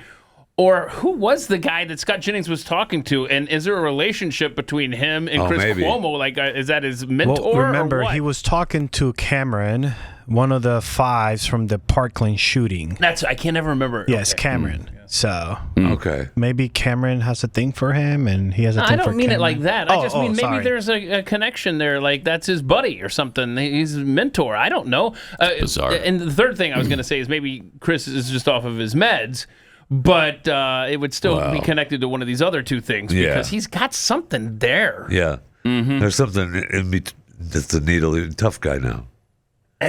Or who was the guy that Scott Jennings was talking to? And is there a relationship between him and Chris Cuomo? Like, is that his mentor? Well, remember, or what? he was talking to Cameron, one of the fives from the Parkland shooting. I can't ever remember. Yes, Okay. Cameron. So okay, maybe Cameron has a thing for him, and he has a thing for I don't mean Cameron. it like that. I just mean maybe sorry. there's a connection there. Like that's his buddy or something. He's his mentor. I don't know. Bizarre. And the third thing I was going to say is maybe Chris is just off of his meds. But it would still be connected to one of these other two things because he's got something there. Yeah. There's something in me that's a needle. Tough guy now.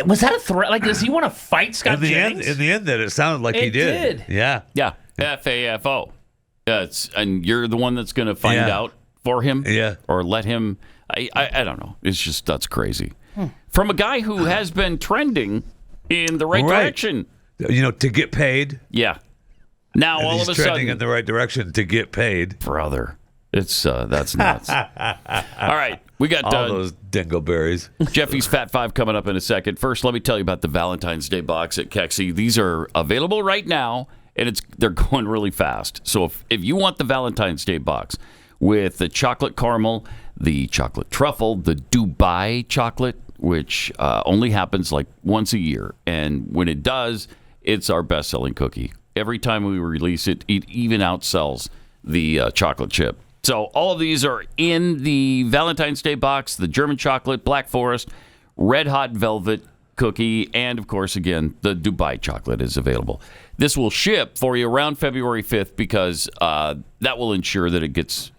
Was that a threat? Like, does he want to fight Scott Jennings? In the end, that it sounded like he did. Yeah. Yeah. FAFO. And you're the one that's going to find out for him? Yeah. Or let him. I don't know. It's just, that's crazy. From a guy who has been trending in the right direction. To get paid. Yeah. Now and all he's of a trending sudden, in the right direction to get paid, brother. It's that's nuts. All right, we got all those dingleberries. Jeffy's Fat Five coming up in a second. First, let me tell you about the Valentine's Day box at Kexi. These are available right now, and they're going really fast. So if you want the Valentine's Day box with the chocolate caramel, the chocolate truffle, the Dubai chocolate, which only happens like once a year, and when it does, it's our best-selling cookie. Every time we release it, it even outsells the chocolate chip. So all of these are in the Valentine's Day box, the German chocolate, Black Forest, Red Hot Velvet cookie, and, of course, again, the Dubai chocolate is available. This will ship for you around February 5th because that will ensure that it gets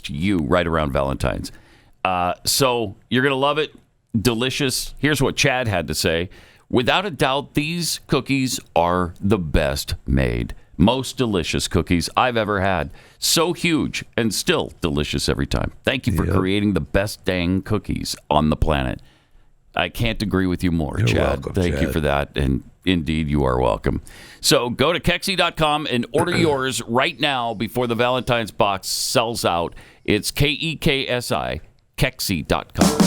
to you right around Valentine's. So you're going to love it. Delicious. Here's what Chad had to say. Without a doubt, these cookies are the best made, most delicious cookies I've ever had. So huge and still delicious every time. Thank you for creating the best dang cookies on the planet. I can't agree with you more, You're Chad. welcome, Thank you Chad. for that. And indeed, you are welcome. So go to Kexi.com and order yours right now before the Valentine's box sells out. It's Kexi, Kexi.com.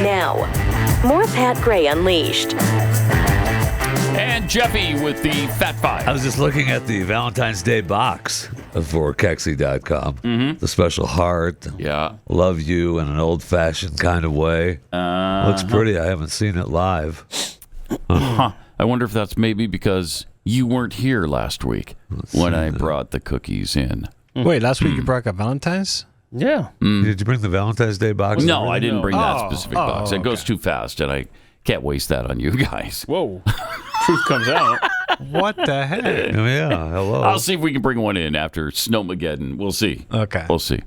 Now, more Pat Gray Unleashed. And Jeffy with the Fat Five. I was just looking at the Valentine's Day box for Kexi.com. The special heart. Yeah. Love you in an old-fashioned kind of way. Looks pretty. I haven't seen it live. I wonder if that's maybe because you weren't here last week when I brought the cookies in. Wait, last week you brought a Valentine's? Yeah. Did you bring the Valentine's Day box? No, I didn't bring that specific box. It goes too fast, and I can't waste that on you guys. Whoa. Truth comes out. What the heck? Yeah, hello. I'll see if we can bring one in after Snowmageddon. We'll see. Okay. We'll see.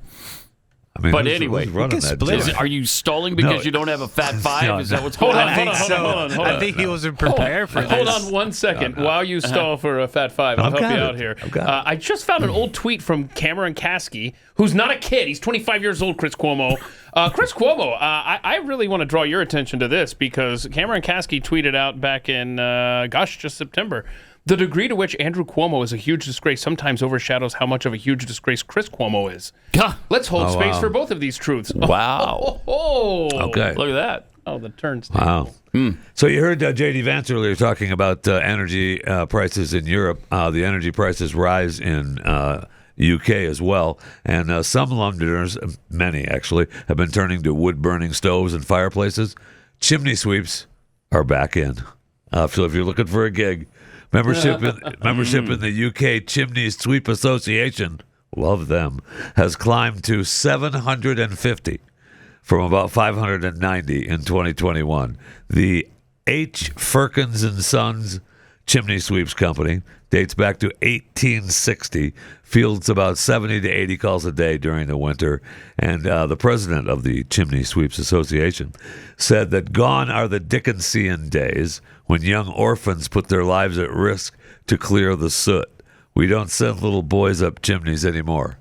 I mean, But who's anyway, running that are you stalling because you don't have a Fat Five? No, Is that what's going on? Hold on. I think he wasn't prepared for this. Hold on 1 second. While you stall for a Fat Five, I'll help you out here. I just found an old tweet from Cameron Kasky, who's not a kid. He's 25 years old, Chris Cuomo. Chris Cuomo, I really want to draw your attention to this because Cameron Kasky tweeted out back in, just September. The degree to which Andrew Cuomo is a huge disgrace sometimes overshadows how much of a huge disgrace Chris Cuomo is. Let's hold space for both of these truths. Wow. Okay. Look at that. Oh, the turnstile. Wow. So you heard JD Vance earlier talking about energy prices in Europe. The energy prices rise in UK as well. And some Londoners, many actually, have been turning to wood-burning stoves and fireplaces. Chimney sweeps are back in. So if you're looking for a gig, membership in the UK Chimney Sweep Association, love them, has climbed to 750 from about 590 in 2021. The H. Firkins and Sons Chimney Sweeps Company dates back to 1860, fields about 70 to 80 calls a day during the winter. And the president of the Chimney Sweeps Association said that gone are the Dickensian days when young orphans put their lives at risk to clear the soot. We don't send little boys up chimneys anymore.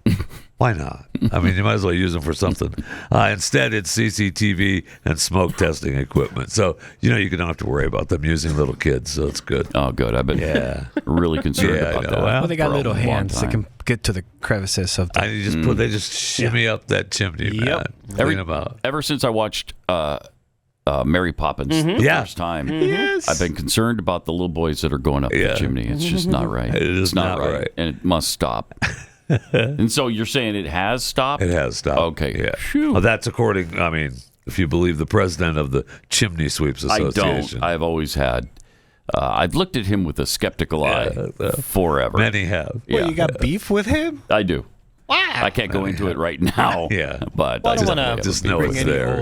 Why not? I mean, you might as well use them for something. Instead, it's CCTV and smoke testing equipment. So, you don't have to worry about them using little kids, so it's good. Oh, good. I've been really concerned about that. Well, they got little hands that can get to the crevices of the... They just shimmy up that chimney, man. Clean them out. Ever since I watched Mary Poppins the first time, I've been concerned about the little boys that are going up the chimney. It's just not right. It is not right. And it must stop. And so you're saying it has stopped? It has stopped. Okay. Yeah. Well, that's according, if you believe the president of the Chimney Sweeps Association. I don't. I've always had. I've looked at him with a skeptical eye forever. Many have. Well, you got beef with him? I do. Wow. I can't go into it right now. But I just know it's there.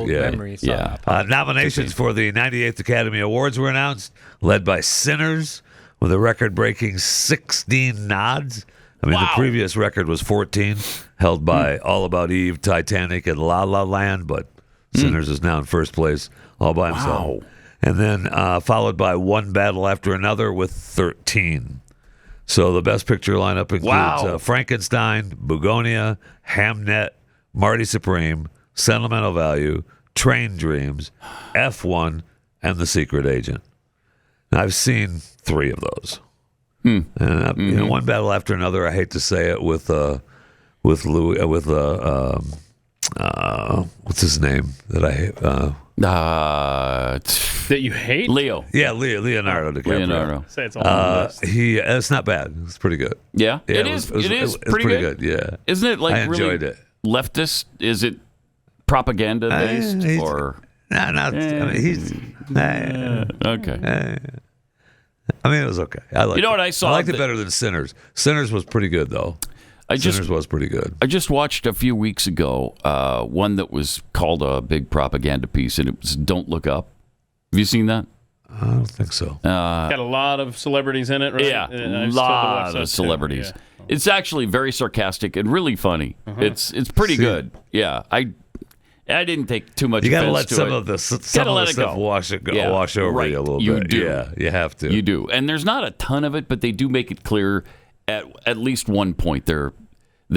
Nominations for the 98th Academy Awards were announced, led by Sinners with a record-breaking 16 nods. The previous record was 14, held by All About Eve, Titanic, and La La Land, but Sinners is now in first place all by himself. Wow. And then followed by One Battle After Another with 13. So the Best Picture lineup includes Frankenstein, Bugonia, Hamnet, Marty Supreme, Sentimental Value, Train Dreams, F1, and The Secret Agent. Now, I've seen 3 of those. And One Battle After Another. I hate to say it with what's his name that I hate? That you hate? Leo. Yeah, Leonardo DiCaprio. Leonardo. Say it's all on the list. It's not bad. It's pretty good. Yeah, it is. It is pretty good. Yeah, isn't it like I enjoyed really it. leftist? Is it propaganda based or? He's okay. It was okay. I liked what I saw? I liked it better than Sinners. Sinners was pretty good, though. Sinners was pretty good. I just watched a few weeks ago one that was called a big propaganda piece, and it was Don't Look Up. Have you seen that? I don't think so. Got a lot of celebrities in it, right? Yeah, a lot of celebrities. Yeah. It's actually very sarcastic and really funny. It's pretty good. Yeah, I didn't take too much. You got to offense let some of the stuff wash over you a little you bit. Do. Yeah, you have to. You do, and there's not a ton of it, but they do make it clear at least one point they're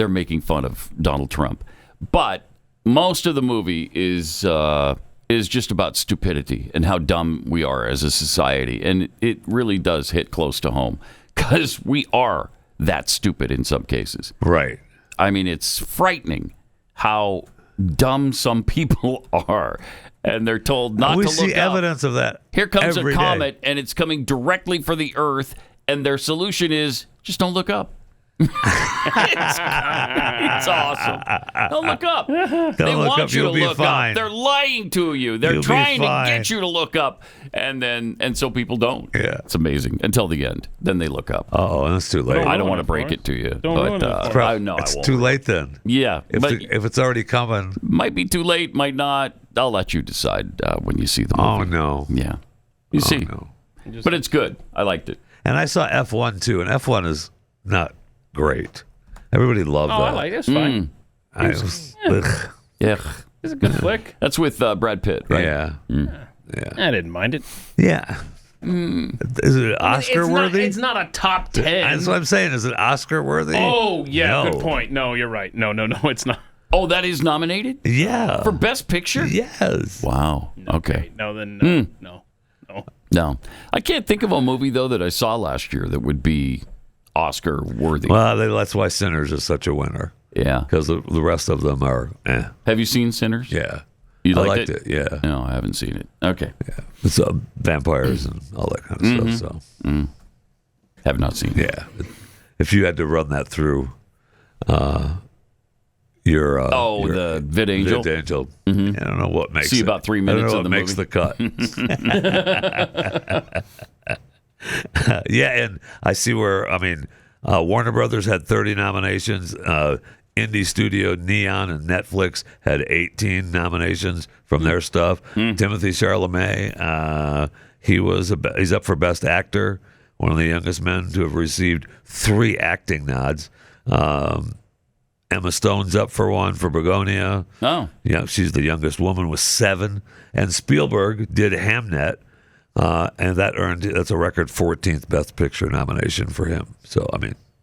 making fun of Donald Trump. But most of the movie is just about stupidity and how dumb we are as a society, and it really does hit close to home because we are that stupid in some cases. Right. It's frightening how dumb some people are, and they're told not to look up. We see evidence of that. Here comes every a comet, day. and it's coming directly for the Earth, and their solution is just don't look up. It's awesome. Don't look up. They want you to look up. They're lying to you. They're trying to get you to look up, and so people don't. Yeah, it's amazing until the end. Then they look up. Oh, that's too late. I don't want to break it to you, but it's too late then. Yeah, if it's already coming, might be too late, might not. I'll let you decide when you see the movie. Oh no, yeah, you see, no. But it's good. I liked it, and I saw F1 too, and F1 is not great. Everybody loved that. I like it. It's fine. It's a good flick. That's with Brad Pitt, right? Yeah. I didn't mind it. Yeah. Is it Oscar worthy? It's not a top 10. That's what I'm saying. Is it Oscar worthy? Oh, yeah. No. Good point. No, you're right. No, it's not. Oh, that is nominated? Yeah. For Best Picture? Yes. Wow. Okay. No, then no. I can't think of a movie, though, that I saw last year that would be Oscar worthy. Well, that's why Sinners is such a winner. Yeah. Because the rest of them are Have you seen Sinners? Yeah. You I liked liked it? Yeah. No, I haven't seen it. Okay. Yeah. It's vampires and all that kind of stuff. So, have not seen it. Yeah. If you had to run that through your the VidAngel. VidAngel. I don't know what makes See it. about 3 minutes of the makes movie. the cut. Yeah, and I see where Warner Brothers had 30 nominations. Indie Studio, Neon, and Netflix had 18 nominations from their stuff. Timothée Chalamet, he's up for Best Actor, one of the youngest men to have received 3 acting nods. Emma Stone's up for one for Begonia. Oh. Yeah, she's the youngest woman with 7. And Spielberg did Hamnet, and that's a record 14th Best Picture nomination for him. So,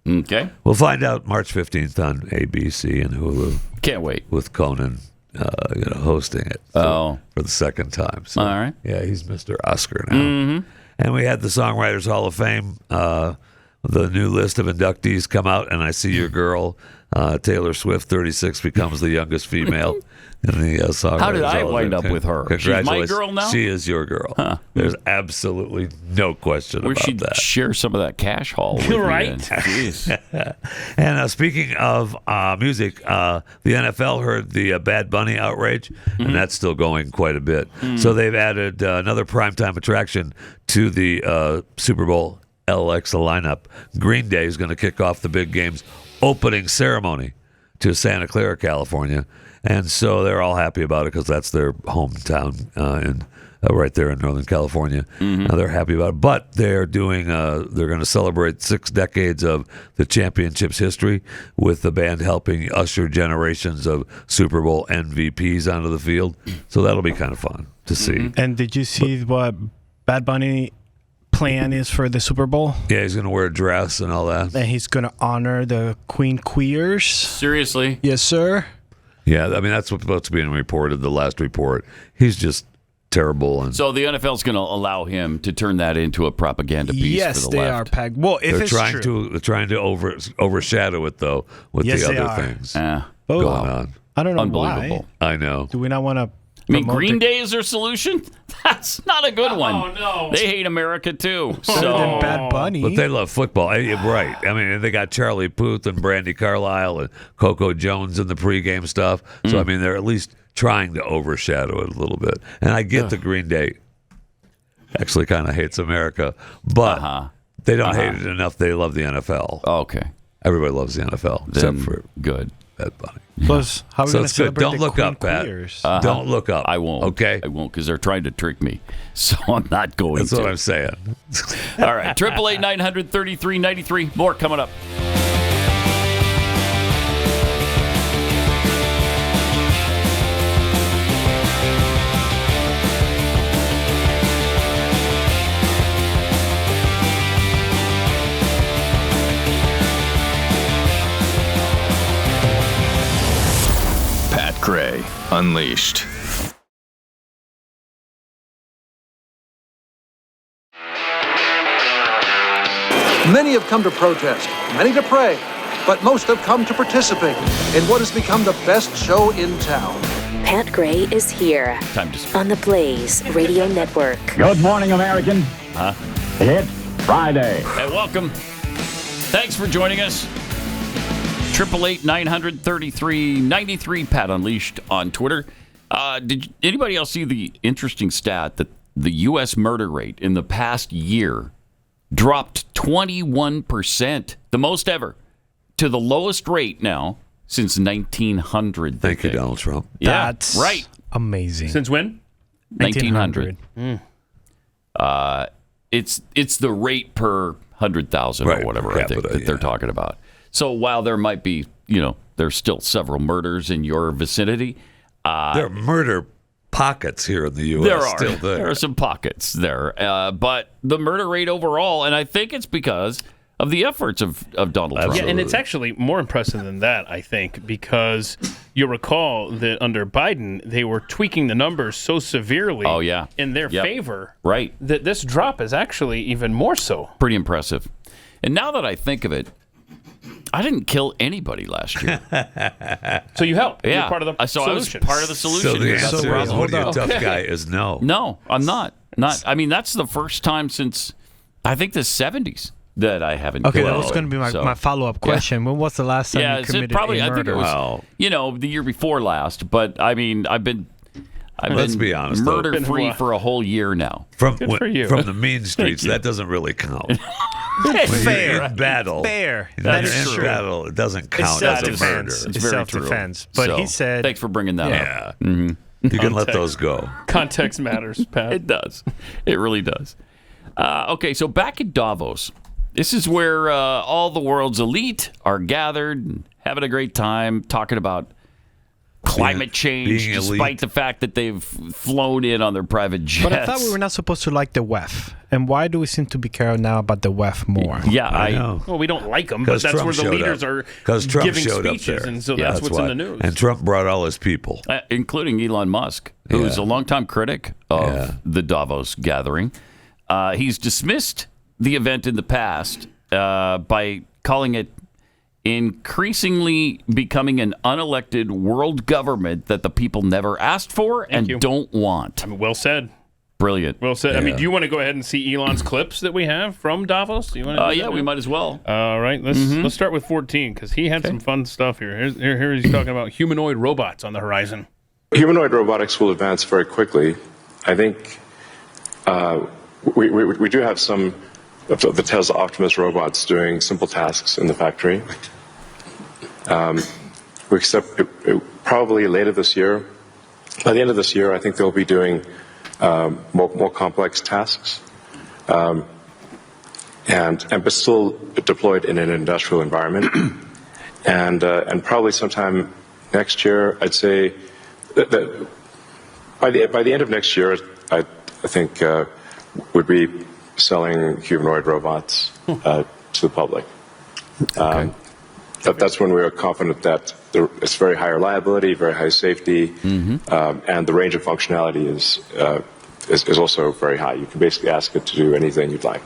okay. We'll find out March 15th on ABC and Hulu. Can't wait. With Conan hosting it for the second time. So, all right. Yeah, he's Mr. Oscar now. And we had the Songwriters Hall of Fame, the new list of inductees come out, and I see your girl, Taylor Swift, 36, becomes the youngest female in the Songwriters How did I Hall of wind Fame. up with her? She's Congratulations. my girl now? She is your girl. Huh. There's absolutely no question We about should that. share some of that cash haul with You're right. me then. Jeez. And speaking of music, the NFL heard the Bad Bunny outrage, and that's still going quite a bit. So they've added another primetime attraction to the Super Bowl LX lineup. Green Day is going to kick off the big game's opening ceremony to Santa Clara, California. And so they're all happy about it because that's their hometown right there in Northern California. They're happy about it. But they're doing they're going to celebrate 6 decades of the championship's history with the band helping usher generations of Super Bowl MVPs onto the field. So that'll be kind of fun to see. And did you see what Bad Bunny plan is for the Super Bowl? Yeah, he's going to wear a dress and all that. And he's going to honor the Queen Queers. Seriously? Yes, sir. Yeah, that's what's being reported, the last report. He's just terrible. And So the NFL's going to allow him to turn that into a propaganda piece Yes, for the they left. are, Peg. Well, if they're it's trying true. they're trying to overshadow it, though, with Yes, the they other are. things Oh. going on. I don't know Unbelievable. why. I know. Do we not want to Green Day is their solution? That's not a good one. Oh, no. They hate America, too. Better So than Bad Bunny? But they love football. Right. They got Charlie Puth and Brandy Carlisle and Coco Jones in the pregame stuff. So, they're at least trying to overshadow it a little bit. And I get the Green Day actually kind of hates America, but they don't hate it enough. They love the NFL. Okay. Everybody loves the NFL, Then except for good. Bad Bunny. Plus, how are we So going to it's good. celebrate Don't the look Queen up, Pat. Queers? Don't look up. I won't. Okay? I won't because they're trying to trick me. So I'm not going That's to. what I'm saying. All right. 888-900-3393. More coming up. Pat Gray Unleashed. Many have come to protest, many to pray, but most have come to participate in what has become the best show in town. Pat Gray is here on the Blaze Radio Network. Good morning, American. It's Friday. Hey, welcome. Thanks for joining us. 888-900-3393. Pat Unleashed on Twitter. Did anybody else see the interesting stat that the U.S. murder rate in the past year dropped 21%, the most ever, to the lowest rate now since 1900? Thank you, Donald Trump. Yeah, That's right. amazing. Since when? 1900. It's the rate per 100,000 Right, or whatever per I think capita, that they're talking about. So while there might be, there's still several murders in your vicinity. There are murder pockets here in the U.S. There are. Still There are some pockets there. But the murder rate overall, and I think it's because of the efforts of Donald Trump. Yeah, and it's actually more impressive than that, I think, because you'll recall that under Biden, they were tweaking the numbers so severely in their favor right. that this drop is actually even more so. Pretty impressive. And now that I think of it, I didn't kill anybody last year. So you helped. Yeah. You're part of the solution. I was part of the solution. So the answer is, hold a tough guy is no. No, I'm not. I mean, that's the first time since, I think, the 70s that I haven't killed that was going to be my follow-up question. When was the last time you committed a murder? I think it was, the year before last. But, I mean, I've been be honest, murder-free for a whole year now. From the mean streets, that doesn't really count. Fair. You're in battle. Fair. That is true. Battle, it doesn't count as a murder. It's self-defense. But he said... Thanks for bringing that up. Mm-hmm. You can let those go. Context matters, Pat. It does. It really does. Okay, so back at Davos, this is where all the world's elite are gathered and having a great time talking about climate change, despite the fact that they've flown in on their private jets. But I thought we were not supposed to like the WEF. And why do we seem to be caring now about the WEF more? Yeah, I know. Well, we don't like them, but that's where the leaders are giving speeches, and so that's what's in the news. And Trump brought all his people. Including Elon Musk, who's a longtime critic of the Davos gathering. He's dismissed the event in the past by calling it increasingly becoming an unelected world government that the people never asked for don't want. I mean, well said. Brilliant. Well said. I mean, do you want to go ahead and see Elon's clips that we have from Davos? Do you want to do that we might as well. All right, let's start with 14 because he had some fun stuff here. Here he's talking about humanoid robots on the horizon. Humanoid robotics will advance very quickly. I think we do have some of the Tesla Optimus robots doing simple tasks in the factory. We expect probably later this year. By the end of this year, I think they'll be doing more complex tasks, but still deployed in an industrial environment. And probably sometime next year, I'd say that by the end of next year, I think would be selling humanoid robots to the public. That's when we are confident that it's very high reliability, very high safety, and the range of functionality is also very high. You can basically ask it to do anything you'd like.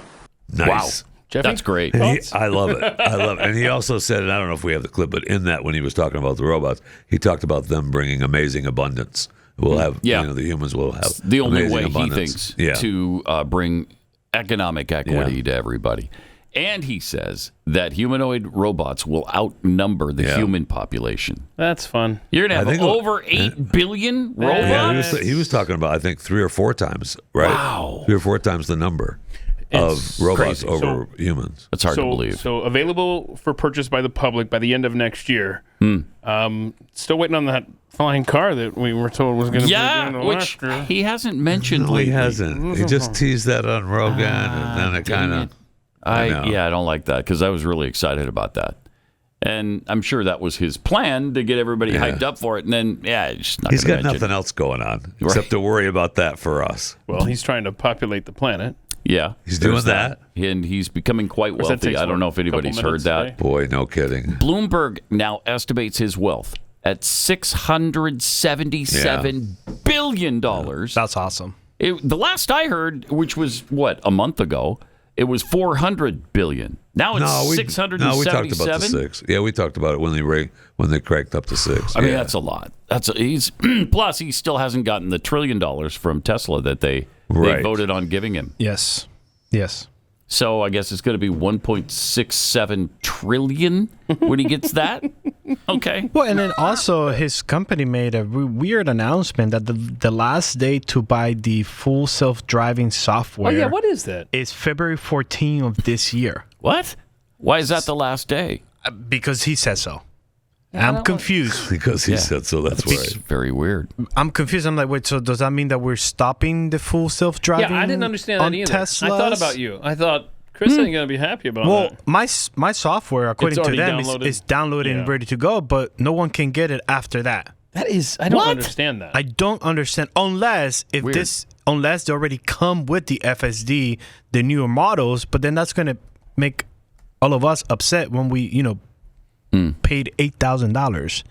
Nice. Wow. Jeffy? That's great. I love it. And he also said, and I don't know if we have the clip, but in that when he was talking about the robots, he talked about them bringing amazing abundance. We'll have, the humans will have the only way abundance. He thinks to bring economic equity to everybody. And he says that humanoid robots will outnumber the human population. That's fun. You're going to have over 8 billion robots? Yeah, he was talking about, I think, 3 or 4 times, right? Wow. 3 or 4 times the number of robots over humans. That's hard to believe. So available for purchase by the public by the end of next year. Still waiting on that flying car that we were told was going to be which he hasn't mentioned lately. He hasn't. He just teased that on Rogan, and then it kind of... I don't like that because I was really excited about that. And I'm sure that was his plan to get everybody hyped up for it. And then, it's not he's got mention. nothing else going on except to worry about that for us. Well, he's trying to populate the planet. Yeah. He's doing that. And he's becoming quite wealthy. I don't know if anybody's heard that. Boy, no kidding. Bloomberg now estimates his wealth at $677 billion. That's awesome. The last I heard, which was, a month ago, it was $400 billion. Now it's $677. No, we talked about the 6. Yeah, we talked about it when they cranked up to 6. I mean, that's a lot. Plus he still hasn't gotten the $1 trillion from Tesla that they voted on giving him. Yes. So I guess it's going to be $1.67 trillion when he gets that. Okay. Well, and then also his company made a weird announcement that the last day to buy the full self-driving software. Oh yeah, what is that? Is February 14 of this year. What? Why is that the last day? Because he said so. I'm confused. Because he said so, that's why. It's very weird. I'm confused. I'm like, wait, so does that mean that we're stopping the full self-driving? Yeah, I didn't understand that either. Teslas? I thought about you. I thought Chris ain't going to be happy about that. Well, my software, according to them, is downloaded and ready to go, but no one can get it after that. That is, I don't understand that. I don't understand unless they already come with the FSD, the newer models, but then that's going to make all of us upset when we, paid $8,000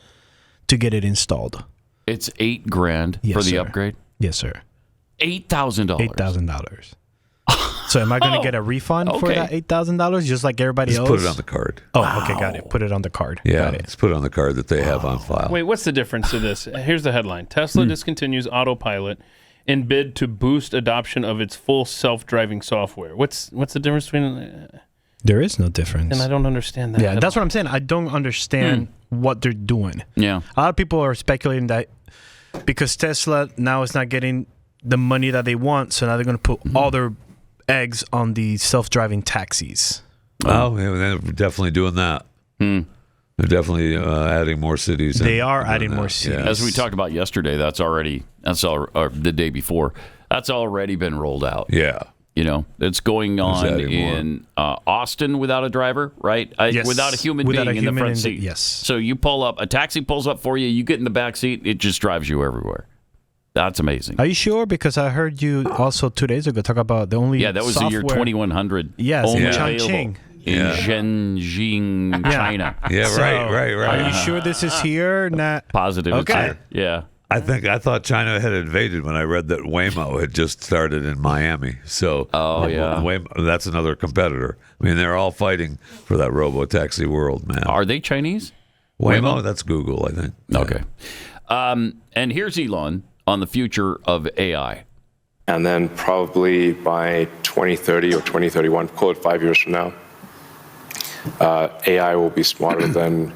to get it installed. It's $8,000 for the upgrade? Yes, sir. $8,000. $8,000. So am I going to get a refund for that $8,000 just like everybody else? Put it on the card. Oh, okay, got it. Put it on the card. Yeah, got it. it's put on the card that they have on file. Wait, what's the difference to this? Here's the headline. Tesla discontinues autopilot in bid to boost adoption of its full self-driving software. What's the difference between... There is no difference. And I don't understand that. Yeah, that's what I'm saying. I don't understand what they're doing. Yeah. A lot of people are speculating that because Tesla now is not getting the money that they want, so now they're going to put all their eggs on the self-driving taxis. Oh, yeah, they're definitely doing that. They're definitely adding more cities. They are adding more cities. Yeah. As we talked about yesterday, or the day before, that's already been rolled out. Yeah. You know, it's going on in Austin without a driver, right? Yes. Without a human being in the front seat. Yes. So you pull up, a taxi pulls up for you, you get in the back seat, it just drives you everywhere. That's amazing. Are you sure? Because I heard you also 2 days ago talk about the only that was the year 2100. Yes, only in Chongqing. In Shenzhen, China. Yeah, right. Are you sure this is here? Not positive. Okay. It's here. Yeah. I thought China had invaded when I read that Waymo had just started in Miami. So, Waymo, that's another competitor. I mean, they're all fighting for that robo-taxi world, man. Are they Chinese? Waymo? That's Google, I think. Okay. And here's Elon on the future of AI. And then probably by 2030 or 2031, call it 5 years from now, AI will be smarter than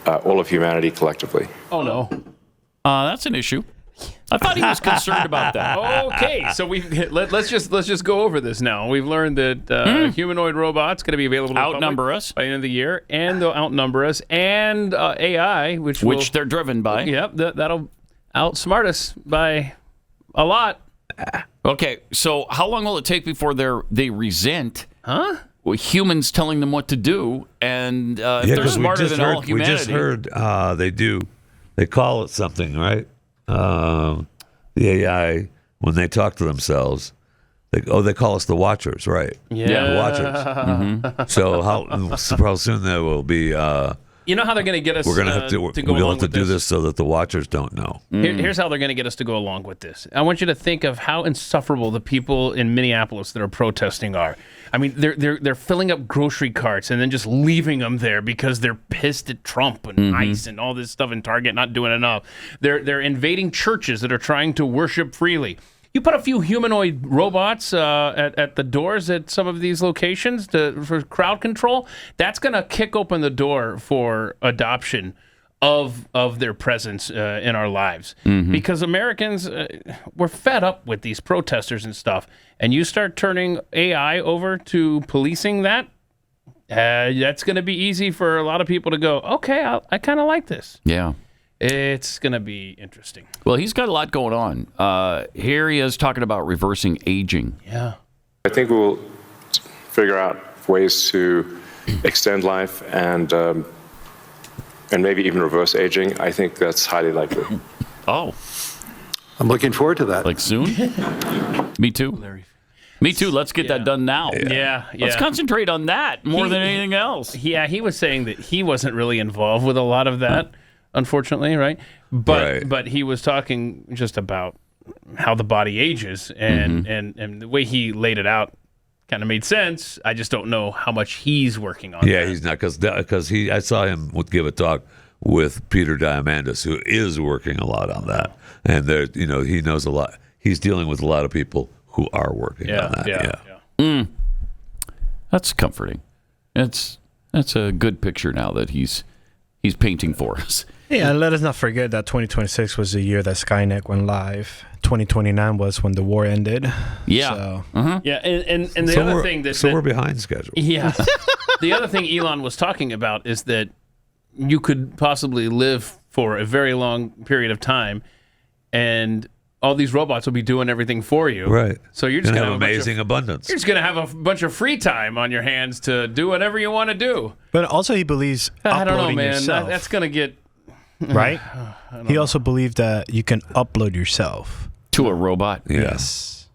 all of humanity collectively. Oh, no. That's an issue. I thought he was concerned about that. Okay, so let's just go over this now. We've learned that humanoid robots going to be available to outnumber us by the end of the year, and they'll outnumber us, and AI, which they're driven by. Yep, that'll outsmart us by a lot. Okay, so how long will it take before they resent humans telling them what to do, and if they're smarter than all humanity? We just heard they call it something, right? The AI, when they talk to themselves, they call us the Watchers, right? Yeah. The Watchers. So how soon there will be... you know how they're going to get us we're going to have to go along have to with do this so that the Watchers don't know. Here's how they're going to get us to go along with this. I want you to think of how insufferable the people in Minneapolis that are protesting are. I mean, they're filling up grocery carts and then just leaving them there because they're pissed at Trump and ICE and all this stuff, and Target not doing enough. They're invading churches that are trying to worship freely. You put a few humanoid robots at the doors at some of these locations for crowd control, that's going to kick open the door for adoption of their presence in our lives. Because Americans, we're fed up with these protesters and stuff. And you start turning AI over to policing that, that's going to be easy for a lot of people to go, okay, I kind of like this. Yeah. It's going to be interesting. Well, he's got a lot going on. Here he is talking about reversing aging. Yeah. I think we'll figure out ways to extend life and maybe even reverse aging. I think that's highly likely. Oh. I'm looking forward to that. Like soon? Me too. Me too. Let's get that done now. Yeah. Let's concentrate on that more than anything else. Yeah, he was saying that he wasn't really involved with a lot of that, unfortunately, right? But he was talking just about how the body ages, and the way he laid it out kind of made sense. I just don't know how much he's working on. Yeah, he's not, because I saw him give a talk with Peter Diamandis, who is working a lot on that, and he knows a lot. He's dealing with a lot of people who are working on that. That's comforting. That's a good picture now that he's painting for us. Yeah, and let us not forget that 2026 was the year that Skynet went live. 2029 was when the war ended. Yeah. So, yeah, and the other thing that we're behind schedule. Yeah. The other thing Elon was talking about is that you could possibly live for a very long period of time, and all these robots will be doing everything for you. Right. So you're just going to have amazing abundance. You're just going to have a bunch of free time on your hands to do whatever you want to do. But also he believes I don't know, uploading man. yourself. That's going to get... Right? He also believed that you can upload yourself. To a robot? Yeah. Yes.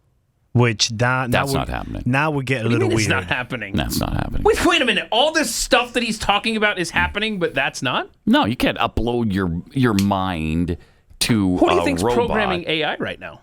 Which that's not happening. Now we get a little weird. It's not happening. That's not happening. Wait a minute. All this stuff that he's talking about is happening, but that's not? No, you can't upload your mind to a robot. Who do you think's programming AI right now?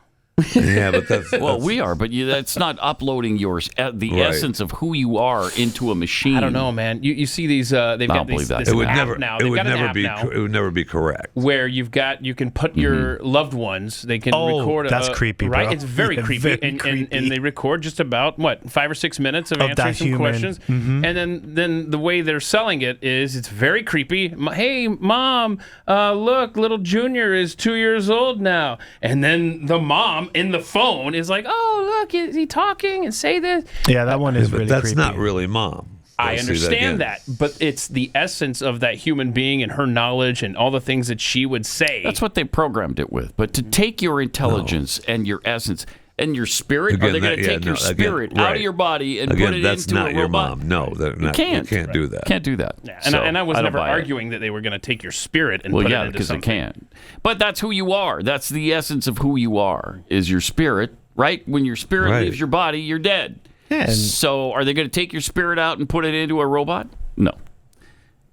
Yeah, but that's well, we are, but that's not uploading the essence of who you are into a machine. I don't know, man. You see these? They've got this it would app never. now. It They've would got an never app be. now It would never be correct. where you can put your loved ones. They can record. That's creepy, bro. Right? It's very creepy, very and they record just about 5 or 6 minutes of answering some questions, and then the way they're selling it is it's very creepy. Hey, mom, look, little Junior is 2 years old now, and then the mom in the phone is like, oh, look, is he talking and say this? Yeah, that one is really that's creepy. not really mom. I understand that, but it's the essence of that human being and her knowledge and all the things that she would say. That's what they programmed it with. But to take your intelligence and your essence and your spirit, are they going to take your spirit out of your body and put it that's into not a your robot? mom. No, you can't. You can't do that. Can't do that. Yeah, and I was never arguing that they were going to take your spirit and put it into because something. they can't. But that's who you are. That's the essence of who you are, is your spirit, right? When your spirit leaves your body, you're dead. Yeah, so are they going to take your spirit out and put it into a robot? No.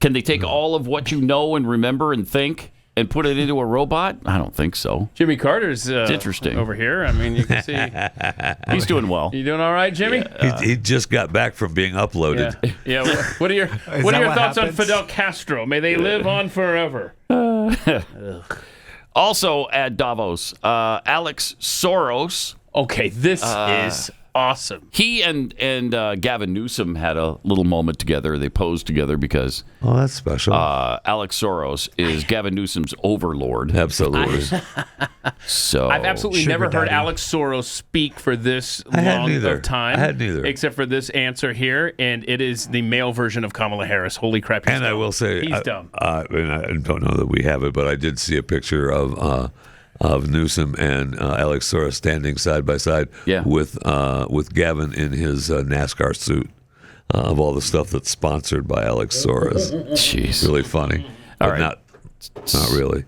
Can they take all of what you know and remember and think and put it into a robot? I don't think so. Jimmy Carter's it's interesting over here. I mean, you can see. He's doing well. You doing all right, Jimmy? He just got back from being uploaded. Yeah. What are your thoughts on Fidel Castro? May they live on forever. Also at Davos, Alex Soros. Okay, this is awesome. He and Gavin Newsom had a little moment together. They posed together because that's special. Alex Soros is Gavin Newsom's overlord. Absolutely. So I've absolutely never heard Alex Soros speak for this long of time. I had neither, except for this answer here, and it is the male version of Kamala Harris. Holy crap! And I will say, he's dumb. And I don't know that we have it, but I did see a picture of Newsom and Alex Soros standing side by side with Gavin in his NASCAR suit of all the stuff that's sponsored by Alex Soros. Jeez. Really funny. All but right. Not really.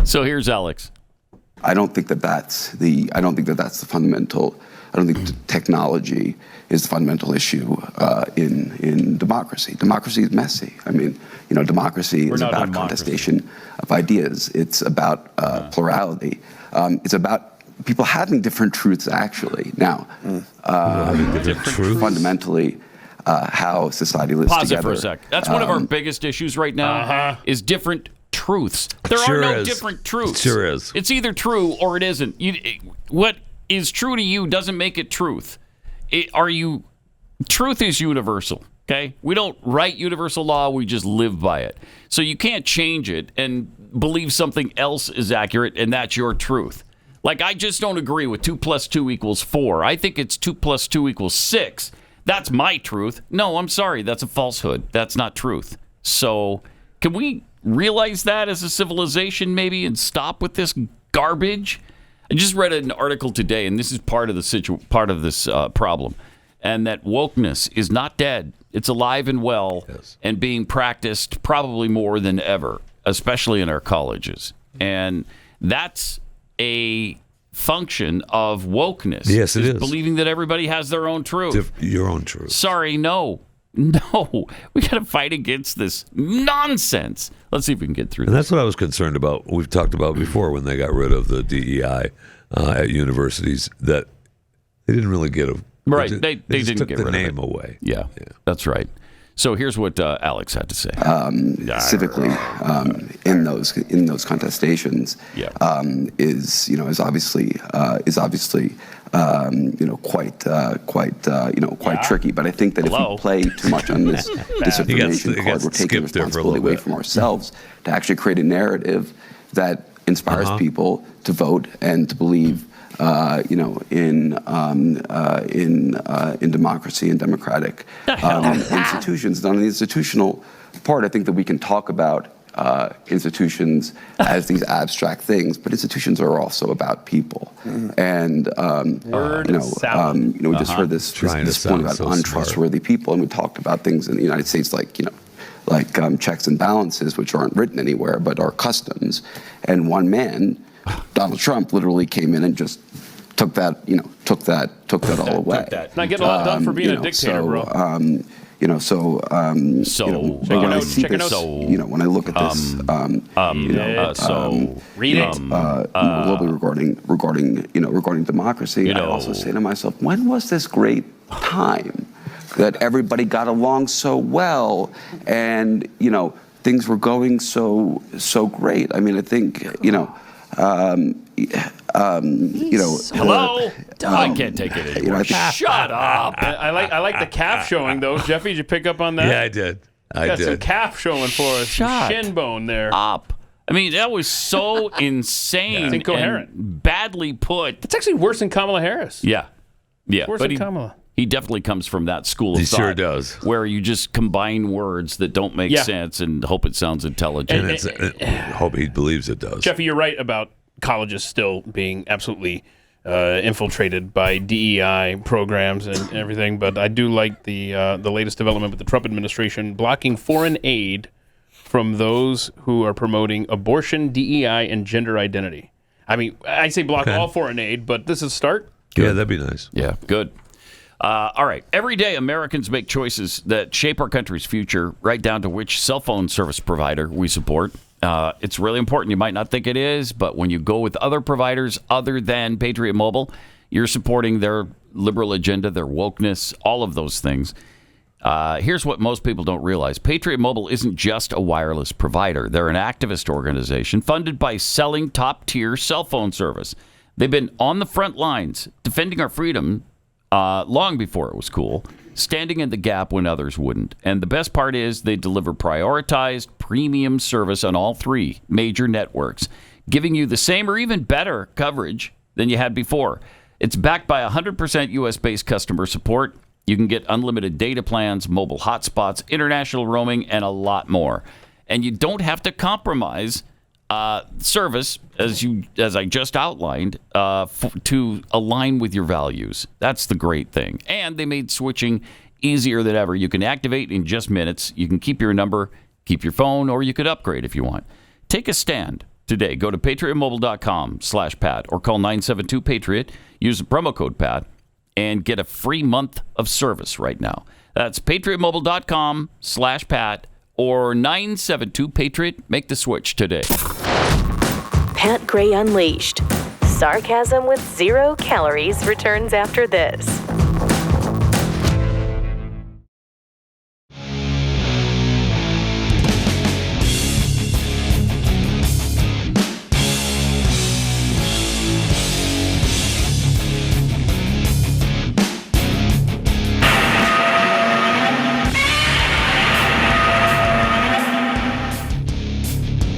So here's Alex. I don't think that's the fundamental. I don't think technology is the fundamental issue in democracy. Democracy is messy. I mean, democracy is about contestation of ideas. It's about plurality. It's about people having different truths, actually. Now, fundamentally, how society lives together. Pause it for a sec. That's one of our biggest issues right now is different truths. There are no different truths. Sure is. It's either true or it isn't. What is true to you doesn't make it truth. Truth is universal, okay? We don't write universal law, we just live by it. So you can't change it and believe something else is accurate and that's your truth. Like, I just don't agree with 2 + 2 = 4. I think it's 2 + 2 = 6. That's my truth. No, I'm sorry, that's a falsehood. That's not truth. So can we realize that as a civilization maybe and stop with this garbage? I just read an article today, and this is part of this problem, and that wokeness is not dead. It's alive and well, and being practiced probably more than ever, especially in our colleges. And that's a function of wokeness. Yes, it is. Believing that everybody has their own truth. Your own truth. Sorry, no. We got to fight against this nonsense. Let's see if we can get through this. And that's what I was concerned about. We've talked about before when they got rid of the DEI at universities, that they didn't really get a right. They just didn't took get the rid name of it. away. Yeah, that's right. So here's what Alex had to say. Civically, in those contestations, is obviously quite tricky. But I think that if we play too much on this disinformation card, we're taking responsibility away from ourselves to actually create a narrative that inspires people to vote and to believe, in democracy and democratic institutions. On the institutional part, I think that we can talk about institutions as these abstract things, but institutions are also about people. And we just heard this point about untrustworthy people, and we talked about things in the United States like checks and balances, which aren't written anywhere but are customs. And one man, Donald Trump, literally came in and just took that all away. Not getting a lot done for being a dictator, bro. You know, so when I see this, when I look at this, read it globally regarding democracy, I also say to myself, when was this great time that everybody got along so well, and things were going so great? I mean, I think hello. I can't take it anymore. Shut up. I like the calf showing though. Jeffy, did you pick up on that? Yeah, I did. I got did. some calf showing for us. Some shin bone there. Up. I mean, that was so insane. It's incoherent. And badly put. It's actually worse than Kamala Harris. Yeah. Worse than Kamala. He definitely comes from that school of thought. He sure does. Where you just combine words that don't make sense and hope it sounds intelligent. And hope he believes it does. Jeffy, you're right about colleges still being absolutely infiltrated by DEI programs and everything, but I do like the latest development with the Trump administration blocking foreign aid from those who are promoting abortion, DEI, and gender identity. I mean, I say block all foreign aid, but this is a start. Good. Yeah, that'd be nice. Yeah, good. All right. Every day, Americans make choices that shape our country's future, right down to which cell phone service provider we support. It's really important. You might not think it is, but when you go with other providers other than Patriot Mobile, you're supporting their liberal agenda, their wokeness, all of those things. Here's what most people don't realize. Patriot Mobile isn't just a wireless provider. They're an activist organization funded by selling top-tier cell phone service. They've been on the front lines defending our freedom long before it was cool, standing in the gap when others wouldn't. And the best part is they deliver prioritized premium service on all three major networks, giving you the same or even better coverage than you had before. It's backed by 100% U.S.-based customer support. You can get unlimited data plans, mobile hotspots, international roaming, and a lot more. And you don't have to compromise service, as I just outlined, to align with your values. That's the great thing. And they made switching easier than ever. You can activate in just minutes. You can keep your number, keep your phone, or you could upgrade if you want. Take a stand today. Go to patriotmobile.com/Pat or call 972-PATRIOT. Use the promo code PAT and get a free month of service right now. That's patriotmobile.com/Pat or 972-PATRIOT. Make the switch today. Pat Gray Unleashed. Sarcasm with 0 calories returns after this.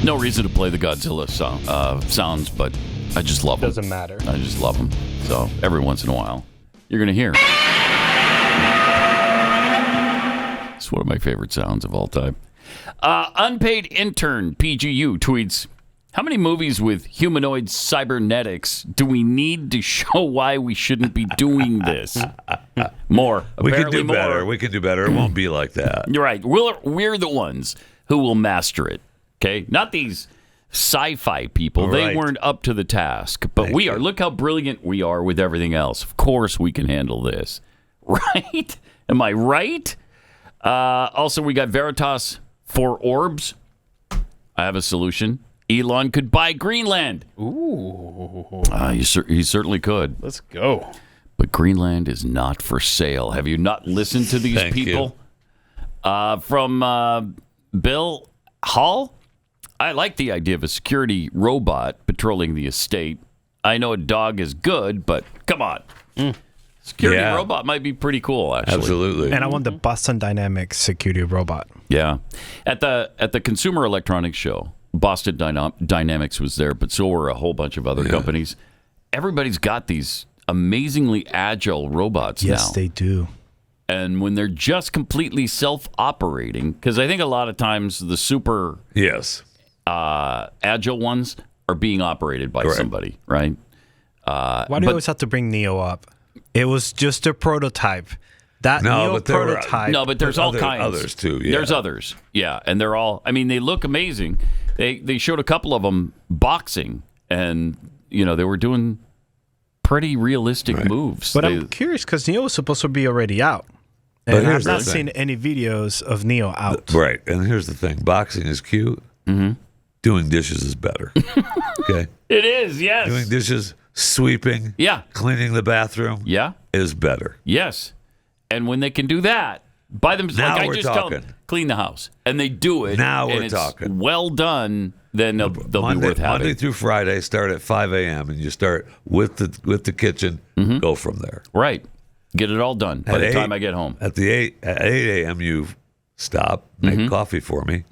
No reason to play the Godzilla sounds, but I just love them. Doesn't matter. I just love them. So every once in a while, you're going to hear. It's one of my favorite sounds of all time. Unpaid intern PGU tweets, how many movies with humanoid cybernetics do we need to show why we shouldn't be doing this? More. We can do more. better. We can do better. It won't be like that. You're right. We're the ones who will master it. Okay, not these sci-fi people. Right. They weren't up to the task, but we are. Look how brilliant we are with everything else. Of course we can handle this. Right? Am I right? Also, we got Veritas for orbs. I have a solution. Elon could buy Greenland. Ooh. He certainly could. Let's go. But Greenland is not for sale. Have you not listened to these people? From Bill Hall? I like the idea of a security robot patrolling the estate. I know a dog is good, but come on. Security robot might be pretty cool, actually. Absolutely. And I want the Boston Dynamics security robot. Yeah. At the Consumer Electronics Show, Boston Dynamics was there, but so were a whole bunch of other companies. Everybody's got these amazingly agile robots now. Yes, they do. And when they're just completely self-operating, because I think a lot of times the super agile ones are being operated by somebody, right? Why do you always have to bring Neo up? It was just a prototype. Neo prototype. No, but there's all kinds. Others too. Yeah. There's others. Yeah, and they're all. I mean, they look amazing. They showed a couple of them boxing, and they were doing pretty realistic moves. But I'm curious because Neo was supposed to be already out. And I've not seen any videos of Neo out. Right. And here's the thing. Boxing is cute. Mm-hmm. Doing dishes is better. Okay? It is, yes. Doing dishes, sweeping, cleaning the bathroom is better. Yes. And when they can do that, by themselves, Now like I we're just talking. tell them, clean the house. And they do it. Now and we're it's talking. well done, then they'll be worth having. Monday through Friday, start at 5 a.m. and you start with the kitchen, go from there. Right. Get it all done by the time I get home. At 8 a.m., you stop, make coffee for me.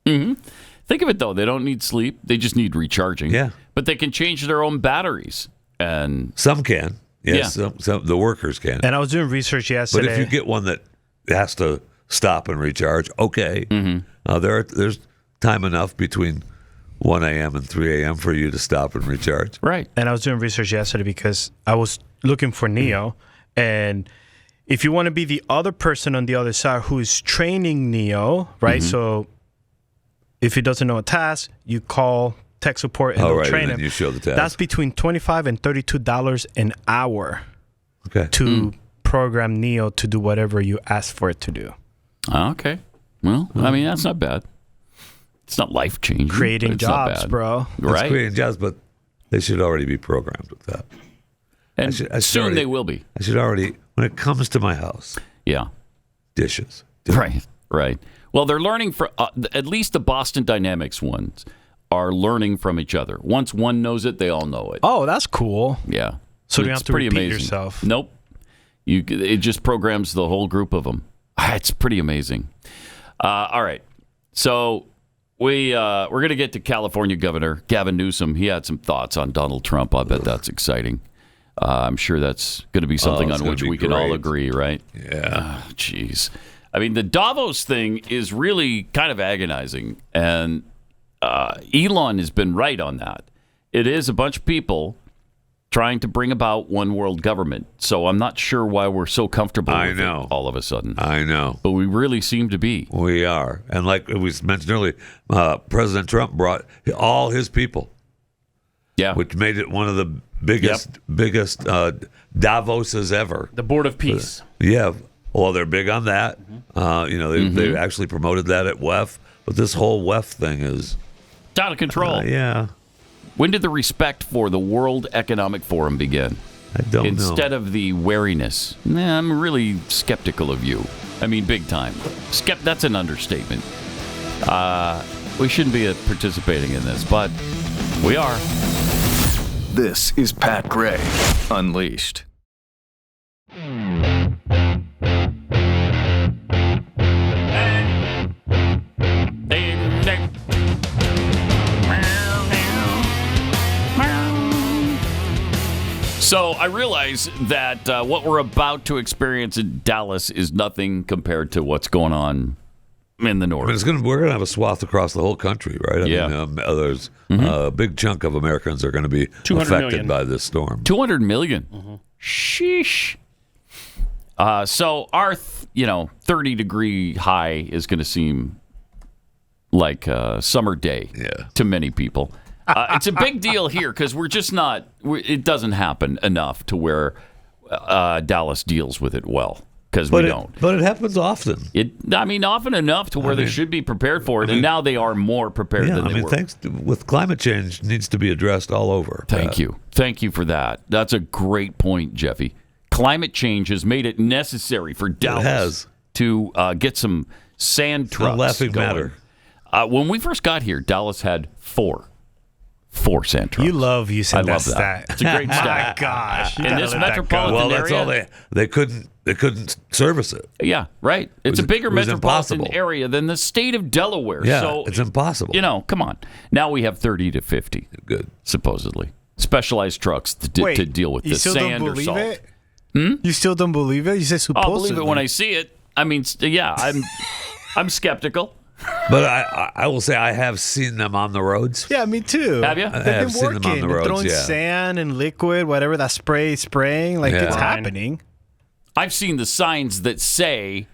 Think of it, though. They don't need sleep. They just need recharging. Yeah. But they can change their own batteries. And some can. Yes, some the workers can. And I was doing research yesterday. But if you get one that has to stop and recharge, okay. There's time enough between 1 a.m. and 3 a.m. for you to stop and recharge. Right. And I was doing research yesterday because I was looking for Neo. And if you want to be the other person on the other side who is training Neo, right? So if he doesn't know a task, you call tech support and they'll train and him. then you show the task. That's between $25 and $32 an hour to program Neo to do whatever you ask for it to do. Okay. Well, I mean, that's not bad. It's not life-changing. Creating but it's not jobs, bad. bro. Right. It's creating jobs, but they should already be programmed with that. And soon they will be. I should already, when it comes to my house, dishes. Right. Well, they're learning from, at least the Boston Dynamics ones are learning from each other. Once one knows it, they all know it. Oh, that's cool. Yeah. So you don't it's have to pretty repeat amazing. yourself. Nope. It just programs the whole group of them. It's pretty amazing. All right. So we're going to get to California Governor Gavin Newsom. He had some thoughts on Donald Trump. I bet that's exciting. I'm sure that's going to be something on which we can all agree, right? Yeah. Jeez. I mean, the Davos thing is really kind of agonizing, and Elon has been right on that. It is a bunch of people trying to bring about one world government. So I'm not sure why we're so comfortable with it all of a sudden. I know. But we really seem to be. We are. And like we mentioned earlier, President Trump brought all his people. Yeah. Which made it one of the biggest Davoses ever. The Board of Peace. Yeah. Well, they're big on that. They actually promoted that at WEF. But this whole WEF thing is... It's out of control. Yeah. When did the respect for the World Economic Forum begin? I don't know. Instead of the wariness. I'm really skeptical of you. I mean, big time. That's an understatement. We shouldn't be participating in this, but we are. This is Pat Gray Unleashed. So I realize that what we're about to experience in Dallas is nothing compared to what's going on in the north. I mean, we're going to have a swath across the whole country, right? I mean, there's a big chunk of Americans are going to be affected by this storm. 200 million. Sheesh. So our 30-degree high is going to seem like a summer day to many people. It's a big deal here because we're just not. It doesn't happen enough to where Dallas deals with it well because we don't. But it happens often. Often enough to where they should be prepared for it, and now they are more prepared than they were. With climate change, needs to be addressed all over. Thank you for that. That's a great point, Jeffy. Climate change has made it necessary for Dallas to get some sand trucks. No laughing going. matter. When we first got here, Dallas had four sand trucks. You love using that stat. It's a great stat. My gosh. In this metropolitan area. That's all they couldn't service it. Yeah, right. It's a bigger metropolitan area than the state of Delaware. Yeah, so, it's impossible. Come on. Now we have 30 to 50. Good. Supposedly. Specialized trucks to deal with the sand or salt. It? You still don't believe it? You say supposedly. I'll believe it when I see it. I mean, I'm skeptical. But I will say I have seen them on the roads. Yeah, me too. Have you? They've been seen working. them on the roads, They're throwing sand and liquid, whatever that spraying. Like it's happening. I've seen the signs that say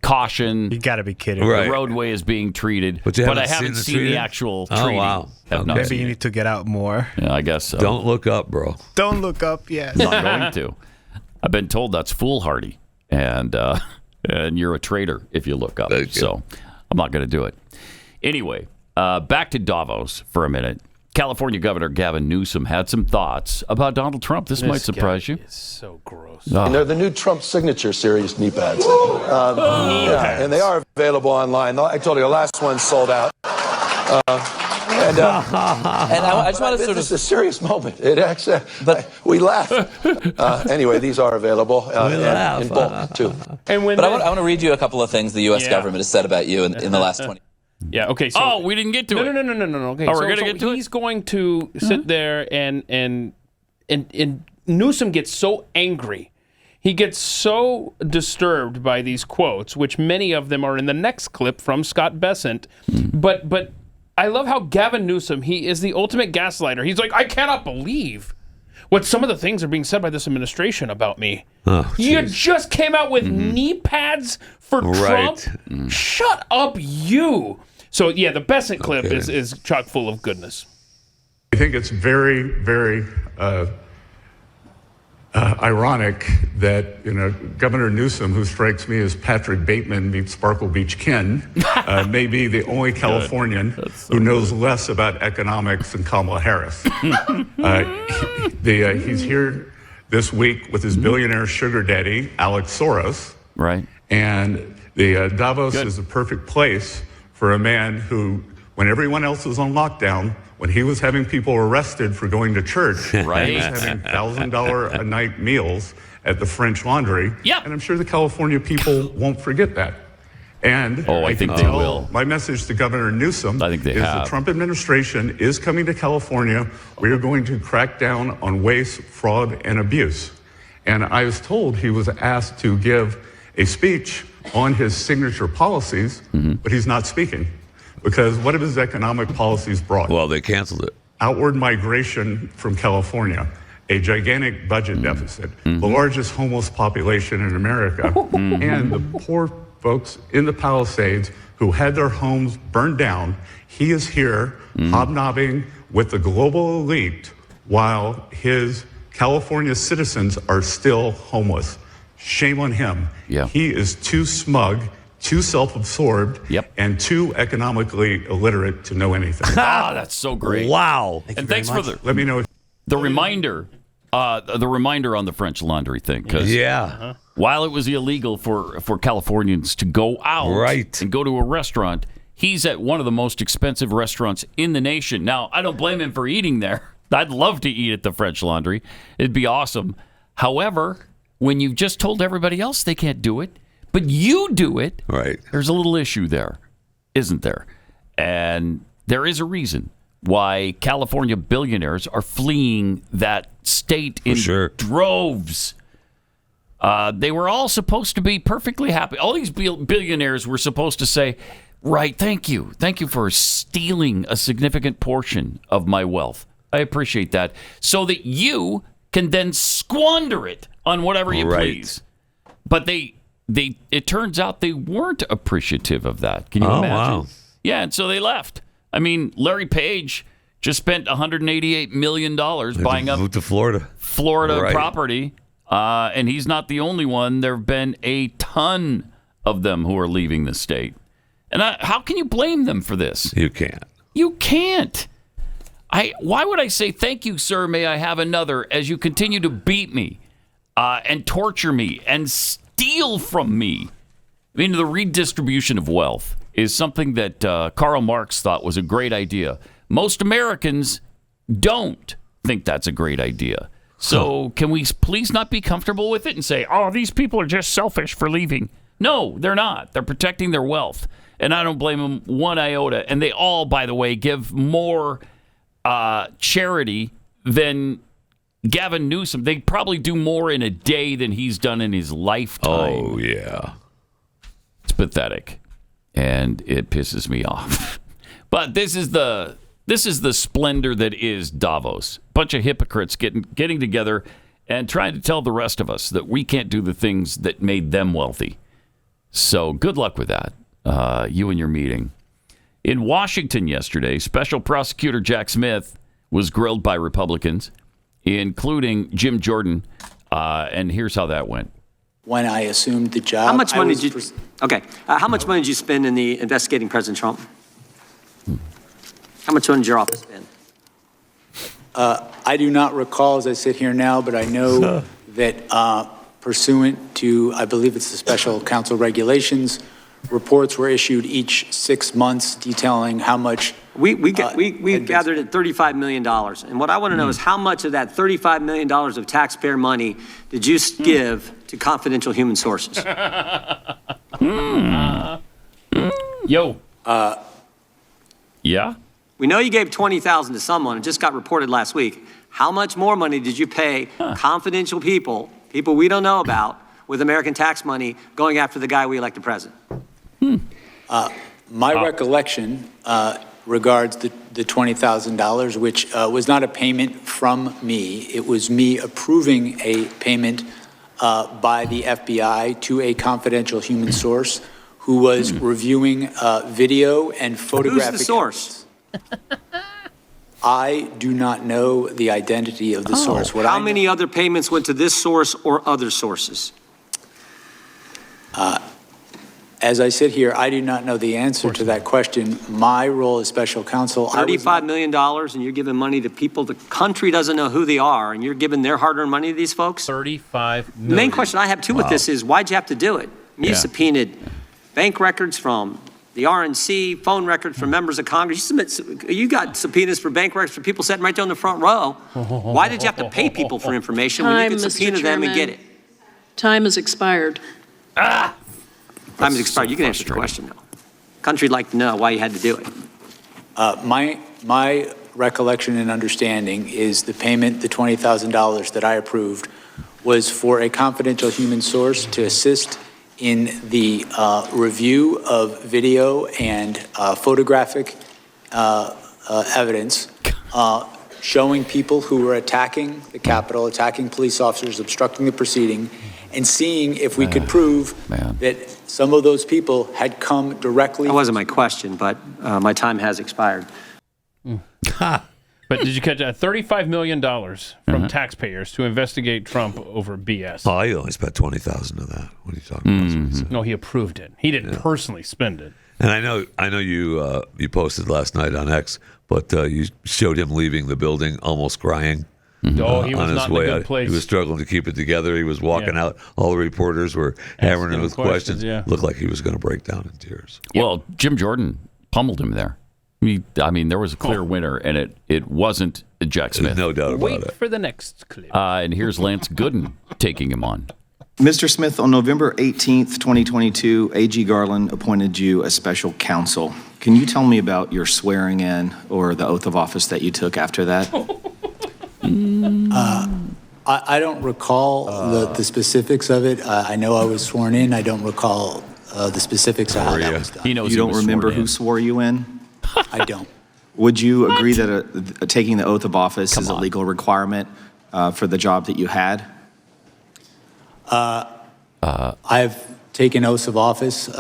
caution. You got to be kidding. The roadway is being treated. But I haven't seen the actual treating. Oh, wow. Maybe you need to get out more. Yeah, I guess so. Don't look up, bro. Don't look up, yes. I'm not going to. I've been told that's foolhardy. and you're a traitor if you look up. So I'm not going to do it. Anyway, back to Davos for a minute. California Governor Gavin Newsom had some thoughts about Donald Trump. This might surprise you. It's so gross. And they're the new Trump signature series knee pads. Yeah, and they are available online. I told you the last one sold out. And I just want to sort of... It's a serious moment. It actually, we laugh. Anyway, these are available in bulk, too. I want to read you a couple of things the U.S. government has said about you in the last 20 Yeah, okay. So, we didn't get to it. No. Okay, we're going to get to it? He's going to sit there and Newsom gets so angry. He gets so disturbed by these quotes, which many of them are in the next clip from Scott Bessent. But I love how Gavin Newsom, he is the ultimate gaslighter. He's like, I cannot believe what some of the things are being said by this administration about me. You just came out with knee pads for Trump? Shut up, you. So, yeah, the Bessent clip is chock full of goodness. I think it's very, very ironic that Governor Newsom, who strikes me as Patrick Bateman meets Sparkle Beach Ken, may be the only Californian who knows less about economics than Kamala Harris. He's here this week with his billionaire sugar daddy, Alex Soros. Right. And the Davos is the perfect place for a man who, when everyone else was on lockdown, when he was having people arrested for going to church, he was having $1,000 a night meals at the French Laundry. And I'm sure the California people won't forget that. And I think they will. My message to Governor Newsom is the Trump administration is coming to California. We are going to crack down on waste, fraud, and abuse. And I was told he was asked to give a speech on his signature policies, but he's not speaking. Because what have his economic policies brought? Well, they canceled it. Outward migration from California, a gigantic budget deficit, the largest homeless population in America, and the poor folks in the Palisades who had their homes burned down. He is here hobnobbing with the global elite while his California citizens are still homeless. Shame on him. He is too smug, too self-absorbed, and too economically illiterate to know anything. That's so great. Wow. And thanks for the let me know the reminder on the French Laundry thing. Because while it was illegal for Californians to go out and go to a restaurant, he's at one of the most expensive restaurants in the nation. Now, I don't blame him for eating there. I'd love to eat at the French Laundry. It'd be awesome. However, when you've just told everybody else they can't do it, but you do it, there's a little issue there, isn't there? And there is a reason why California billionaires are fleeing that state in droves. They were all supposed to be perfectly happy. All these billionaires were supposed to say, right, thank you. Thank you for stealing a significant portion of my wealth. I appreciate that. So that you can then squander it on whatever you please. But it turns out they weren't appreciative of that. Can you imagine? Wow. Yeah, and so they left. I mean, Larry Page just spent $188 million buying up to Florida property, and he's not the only one. There have been a ton of them who are leaving the state. And how can you blame them for this? You can't. You can't. Why would I say, thank you, sir, may I have another, as you continue to beat me and torture me and steal from me? I mean, the redistribution of wealth is something that Karl Marx thought was a great idea. Most Americans don't think that's a great idea. So can we please not be comfortable with it and say, oh, these people are just selfish for leaving? No, they're not. They're protecting their wealth. And I don't blame them one iota. And they all, by the way, give more charity than Gavin Newsom. They probably do more in a day than he's done in his lifetime. Oh, yeah. It's pathetic. And it pisses me off. But this is the splendor that is Davos. Bunch of hypocrites getting together and trying to tell the rest of us that we can't do the things that made them wealthy. So good luck with that, you and your meeting. In Washington yesterday, Special Prosecutor Jack Smith was grilled by Republicans, including Jim Jordan, and here's how that went. when I assumed the job. How much money did you? How much money did you spend in the investigating President Trump? How much money did your office spend? I do not recall as I sit here now, but I know that pursuant to, I believe it's the special counsel regulations, reports were issued each 6 months detailing how much. We gathered at $35 million. And what I want to know is how much of that $35 million of taxpayer money did you give to confidential human sources? Yo. Yeah? We know you gave $20,000 to someone. It just got reported last week. How much more money did you pay confidential people we don't know about, with American tax money going after the guy we elected president? My recollection regards the $20,000, which was not a payment from me. It was me approving a payment by the FBI to a confidential human source who was reviewing video and photographic. Who's the source? I do not know the identity of the source. How many other payments went to this source or other sources? As I sit here, I do not know the answer to that question. My role as special counsel, $35 million, and you're giving money to people the country doesn't know who they are, and you're giving their hard-earned money to these folks? $35 million. The main question I have, too, with this is, why'd you have to do it? You subpoenaed bank records from the RNC, phone records from members of Congress. You got subpoenas for bank records for people sitting right there in the front row. Why did you have to pay people for information when you could subpoena them and get it? Time has expired. Time has expired. You can answer the question, though. Country'd like to know why you had to do it. My recollection and understanding is the payment, the $20,000 that I approved, was for a confidential human source to assist in the review of video and photographic evidence showing people who were attacking the Capitol, attacking police officers, obstructing the proceeding, and seeing if we could prove that some of those people had come directly. That wasn't my question, but my time has expired. But did you catch that? $35 million from taxpayers to investigate Trump over BS. Oh, he only spent $20,000 of that. What are you talking about? No, he approved it. He didn't personally spend it. And I know you posted last night on X, but you showed him leaving the building almost crying. Oh, he was on his not way in a good out. place. He was struggling to keep it together. He was walking out. All the reporters were hammering him with questions. Looked like he was going to break down in tears. Well, Jim Jordan pummeled him there. I mean, there was a clear winner, and it wasn't Jack Smith. No doubt about it. Wait for the next clip. And here's Lance Gooden taking him on. Mr. Smith, on November 18th, 2022, A.G. Garland appointed you as special counsel. Can you tell me about your swearing in or the oath of office that you took after that? I don't recall the specifics of it. I know I was sworn in. I don't recall the specifics of how that was done. You don't remember who swore you in? I don't. Would you agree that taking the oath of office is a legal requirement for the job that you had? I've taken oaths of office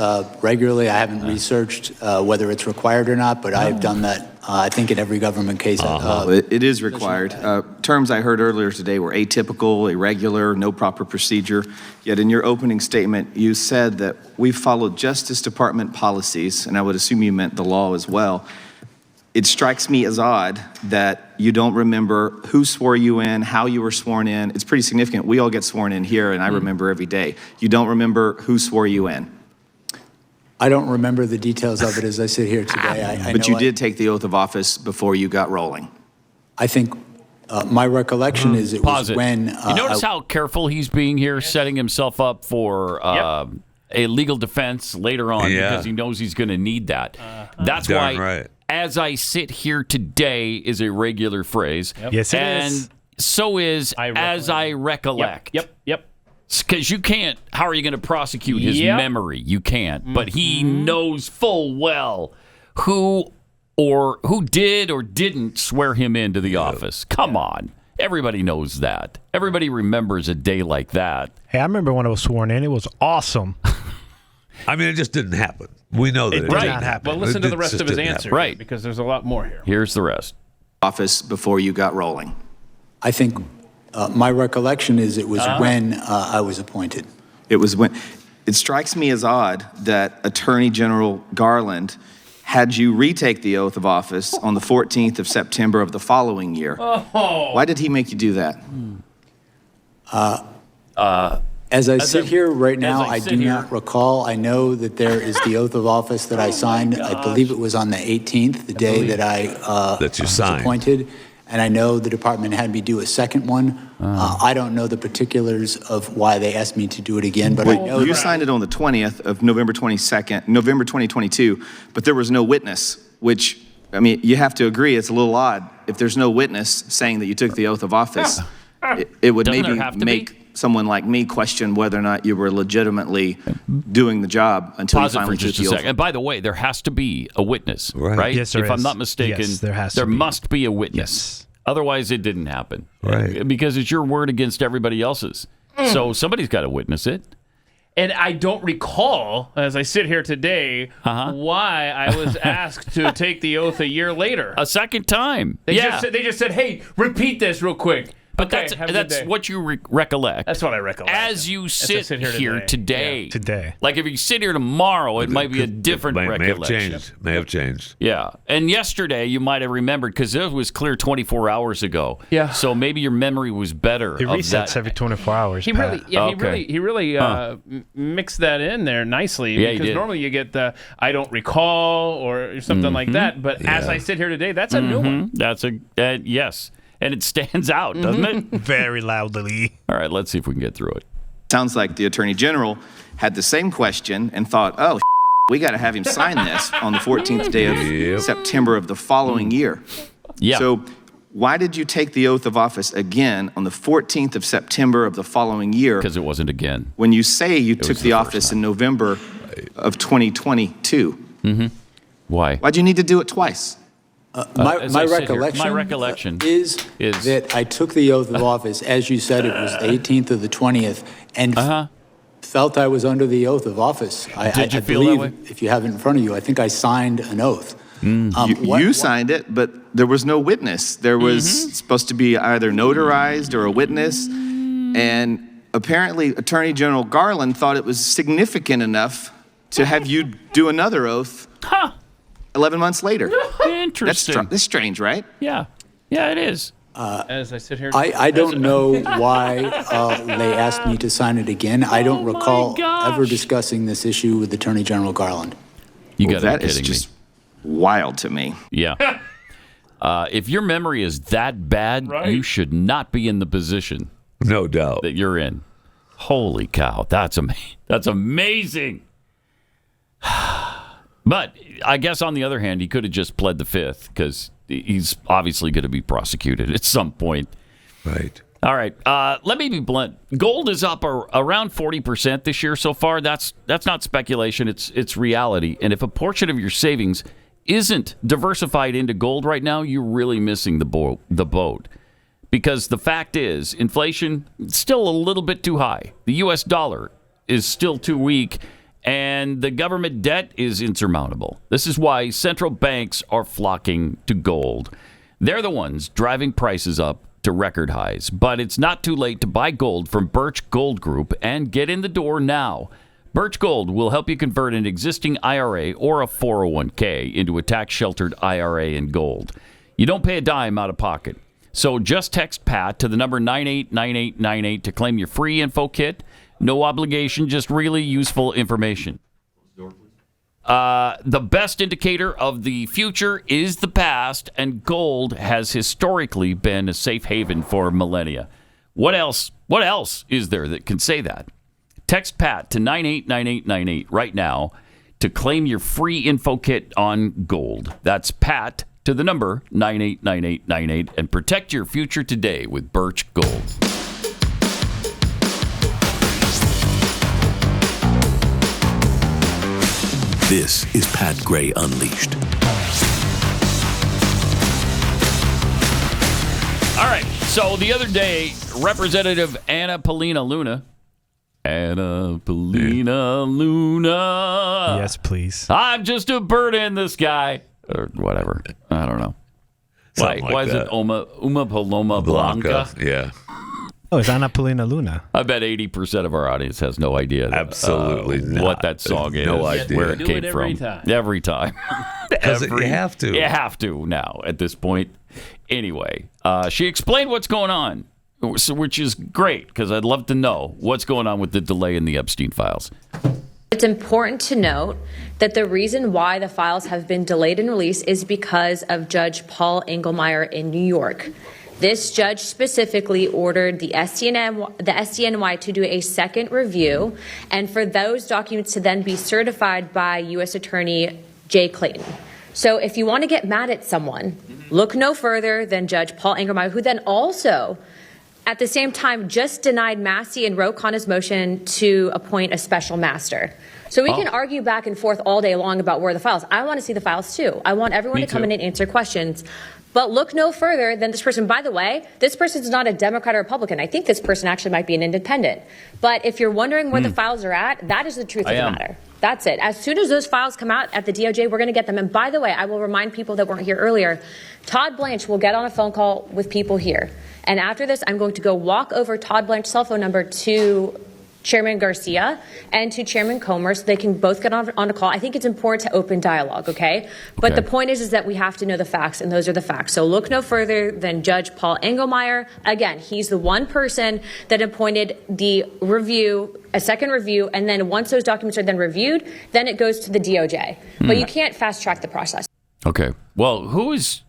regularly. I haven't researched whether it's required or not, but I've done that, I think, in every government case. It is required. Terms I heard earlier today were atypical, irregular, no proper procedure. Yet in your opening statement, you said that we followed Justice Department policies, and I would assume you meant the law as well. It strikes me as odd that you don't remember who swore you in, how you were sworn in. It's pretty significant. We all get sworn in here, and I remember every day. You don't remember who swore you in. I don't remember the details of it as I sit here today. But you did take the oath of office before you got rolling. I think my recollection is it was when... you notice how careful he's being here, setting himself up for a legal defense later on because he knows he's going to need that. That's Darn why... right. As I sit here today is a regular phrase. Yes, it is. And so is as I recollect. Yep. Because you can't, how are you going to prosecute his memory? You can't. But he knows full well who did or didn't swear him into the office. Come on. Everybody knows that. Everybody remembers a day like that. Hey, I remember when I was sworn in. It was awesome. I mean, it just didn't happen. We know that it didn't happen. Well, listen to the rest of his answer. Right. Because there's a lot more here. Here's the rest. Office before you got rolling. I think my recollection is it was when I was appointed. It strikes me as odd that Attorney General Garland had you retake the oath of office on the 14th of September of the following year. Why did he make you do that? As I sit here right now, I do not recall. I know that there is the oath of office that I signed. I believe it was on the 18th, the day that I was appointed. And I know the department had me do a second one. I don't know the particulars of why they asked me to do it again, but I know you signed it on the 20th of November 2022, but there was no witness, which, I mean, you have to agree it's a little odd. If there's no witness saying that you took the oath of office, it would maybe make someone like me question whether or not you were legitimately doing the job until you finally took the oath. And by the way, there has to be a witness, right? Yes, there if I'm is. not mistaken, Yes, there must be a witness. Yes. Otherwise, it didn't happen. Right. Because it's your word against everybody else's. So somebody's got to witness it. And I don't recall, as I sit here today, why I was asked to take the oath a year later. A second time. They just said, hey, repeat this real quick. But that's what you recollect. That's what I recollect. As you sit here today. Yeah. Today. Like if you sit here tomorrow, it might be a different recollection. May have changed. Yeah. And yesterday, you might have remembered, because it was clear 24 hours ago. Yeah. So maybe your memory was better. It resets every 24 hours. He really mixed that in there nicely. Yeah, because normally you get the I don't recall or something like that. But as I sit here today, that's a new one. That's yes. And it stands out, doesn't it? Very loudly. All right, let's see if we can get through it. Sounds like the Attorney General had the same question and thought, oh, we got to have him sign this on the 14th day of September of the following year. Yeah. So why did you take the oath of office again on the 14th of September of the following year? Because it wasn't again. When you say you took the office in November of 2022. Why? Why'd you need to do it twice? My recollection is that I took the oath of office, as you said, it was the 18th or the 20th, and felt I was under the oath of office. Did you feel believe, that way? If you have it in front of you, I think I signed an oath. You signed it, but there was no witness. There was supposed to be either notarized or a witness, and apparently Attorney General Garland thought it was significant enough to have you do another oath 11 months later. Interesting. That's strange, right? Yeah. Yeah, it is. As I sit here, I don't know why they asked me to sign it again. I don't recall ever discussing this issue with Attorney General Garland. You got that to be is kidding just wild to me. Yeah. If your memory is that bad, you should not be in the position. No doubt. That you're in. Holy cow. That's amazing. But I guess on the other hand, he could have just pled the fifth, because he's obviously going to be prosecuted at some point. Right. All right. Let me be blunt. Gold is up around 40% this year so far. That's not speculation. It's reality. And if a portion of your savings isn't diversified into gold right now, you're really missing the boat. Because the fact is, inflation is still a little bit too high. The U.S. dollar is still too weak. And the government debt is insurmountable. This is why central banks are flocking to gold. They're the ones driving prices up to record highs. But it's not too late to buy gold from Birch Gold Group and get in the door now. Birch Gold will help you convert an existing IRA or a 401k into a tax-sheltered IRA in gold. You don't pay a dime out of pocket. So just text PAT to the number 989898 to claim your free info kit. No obligation, just really useful information. The best indicator of the future is the past, and gold has historically been a safe haven for millennia. What else is there that can say that? Text PAT to 989898 right now to claim your free info kit on gold. That's PAT to the number 989898 and protect your future today with Birch Gold. This is Pat Gray Unleashed. All right. So the other day, Representative Paulina Luna. Yes, please. I'm just a bird in the sky. Or whatever. I don't know. Why is it Uma Paloma Blanca? Yeah. Oh, it's Ana Paulina Luna. I bet 80% of our audience has no idea. Absolutely not. What that song is. No idea. Where it Do came it from. Every time. Because you have to. You have to now at this point. Anyway, she explained what's going on, which is great because I'd love to know what's going on with the delay in the Epstein files. It's important to note that the reason why the files have been delayed in release is because of Judge Paul Engelmeyer in New York. This judge specifically ordered the SDNY to do a second review and for those documents to then be certified by U.S. Attorney Jay Clayton. So if you want to get mad at someone, look no further than Judge Paul Engelmeyer, who then also, at the same time, just denied Massey and Ro Khanna's motion to appoint a special master. So we can argue back and forth all day long about where the files. I want to see the files too. I want everyone to come in and answer questions. But look no further than this person. By the way, this person's not a Democrat or Republican. I think this person actually might be an independent. But if you're wondering where the files are at, that is the truth of the matter. That's it. As soon as those files come out at the DOJ, we're going to get them. And by the way, I will remind people that weren't here earlier, Todd Blanche will get on a phone call with people here. And after this, I'm going to go walk over Todd Blanche's cell phone number to Chairman Garcia and to Chairman Comer so they can both get on a call. I think it's important to open dialogue, okay? But the point is that we have to know the facts, and those are the facts. So look no further than Judge Paul Engelmeyer. Again, he's the one person that appointed the review, a second review, and then once those documents are then reviewed, then it goes to the DOJ. But you can't fast track the process. Okay. Well, who is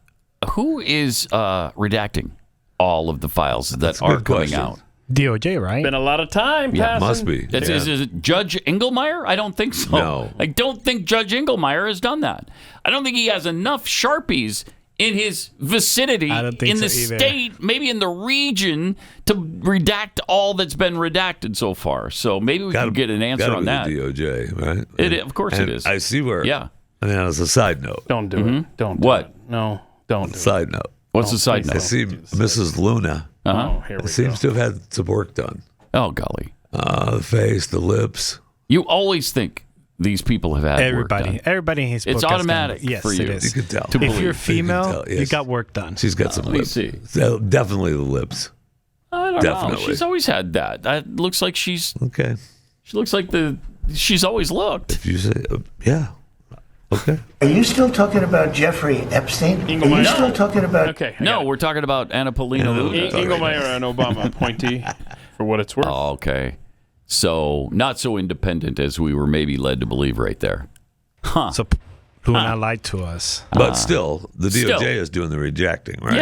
redacting all of the files that are coming out? DOJ, right? Been a lot of time passing. Yeah, must be. Is it Judge Engelmeyer? I don't think so. No. I don't think Judge Engelmeyer has done that. I don't think he has enough Sharpies in his vicinity, in the state, maybe in the region, to redact all that's been redacted so far. So maybe we can get an answer on that. The DOJ, right? Of course it is. I see where. Yeah. I mean, as a side note. Don't do it. Don't do what? it. No, don't do Side note. What's the side note? I see Mrs. Luna here we seems to have had some work done. Oh, golly. The face, the lips. You always think these people have had work done. Everybody in his book It's has automatic done. Yes, for you. it is. You can tell. If you're female, yes. you got work done. She's got some lips. see. So definitely the lips. I don't Definitely. know. She's always had that. That looks like she's... Okay. She looks like she's always looked. If you say... yeah. Okay. Are you still talking about Jeffrey Epstein? Engelmeyer. Are you still talking about... Okay. No, we're talking about Ana Paulina Luna. Engelmeyer, an Obama appointee, for what it's worth. Oh, okay. So, not so independent as we were maybe led to believe right there. Huh. So, Luna lied to us. But still, the DOJ is doing the rejecting, right?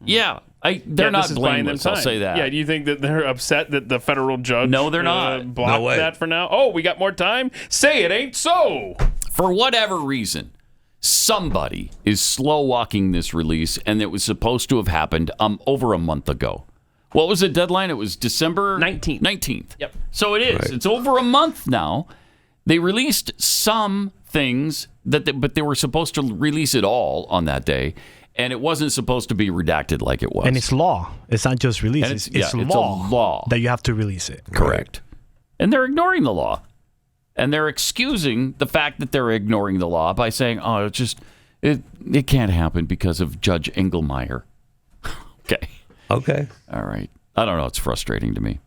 Yeah. They're not this is buying them blameless, I'll time. say that. Yeah, do you think that they're upset that the federal judge No, they're not. blocked No way. that for now? Oh, we got more time? Say it ain't so. For whatever reason, somebody is slow-walking this release, and it was supposed to have happened over a month ago. What was the deadline? It was December 19th. Yep. So it is. Right. It's over a month now. They released some things, but they were supposed to release it all on that day, and it wasn't supposed to be redacted like it was. And it's law. It's not just release. And It's a law that you have to release it. Correct. And they're ignoring the law. And they're excusing the fact that they're ignoring the law by saying, oh, it can't happen because of Judge Engelmeyer. Okay. All right. I don't know. It's frustrating to me.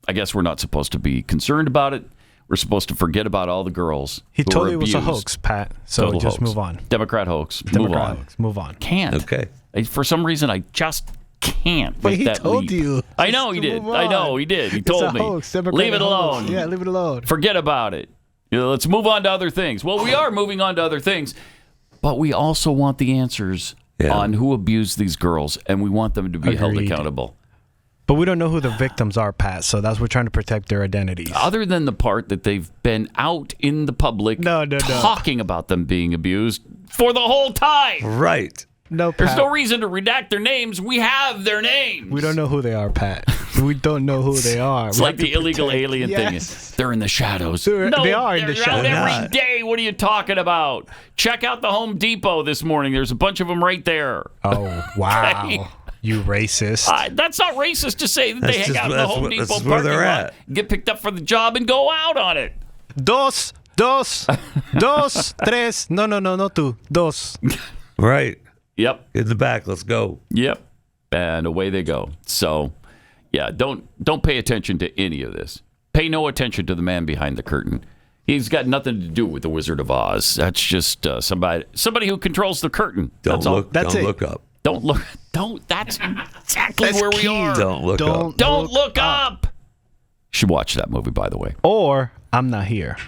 I guess we're not supposed to be concerned about it. We're supposed to forget about all the girls. He who told were you it was a abused. hoax, Pat. So Total just hoax. move on. Democrat hoax. Democrat hoax. Move on. Can't. Okay. For some reason, I just can't But make he that told leap. you. I know he Just did. move I know on. he did. He It's told a me. hoax. Democrat Leave it hoax. alone. Yeah, leave it alone. Forget about it. Let's move on to other things. Well, we are moving on to other things, but we also want the answers on who abused these girls, and we want them to be held Agreed. accountable. But we don't know who the victims are, Pat. So that's we're trying to protect their identities. Other than the part that they've been out in the public talking about them being abused for the whole time. Right. No, There's Pat. no reason to redact their names. We have their names. We don't know who they are, Pat. We don't know who they are. It's We like have to the illegal protect- alien Yes. thing. They're in the shadows. They are in the they're shadows. out every day. What are you talking about? Check out the Home Depot this morning. There's a bunch of them right there. Oh, wow. Okay. You racist. That's not racist to say that they That's hang just- out in the that's Home what- Depot that's where parking they're lot, at. get picked up for the job, and go out on it. Dos, tres. No, tú. Dos. Right. Yep. In the back. Let's go. Yep. And away they go. So, Yeah, don't pay attention to any of this. Pay no attention to the man behind the curtain. He's got nothing to do with the Wizard of Oz. That's just somebody who controls the curtain. Don't look up. Don't look. That's exactly where we are. Don't look up. Don't look up. You should watch that movie, by the way. Or I'm not here.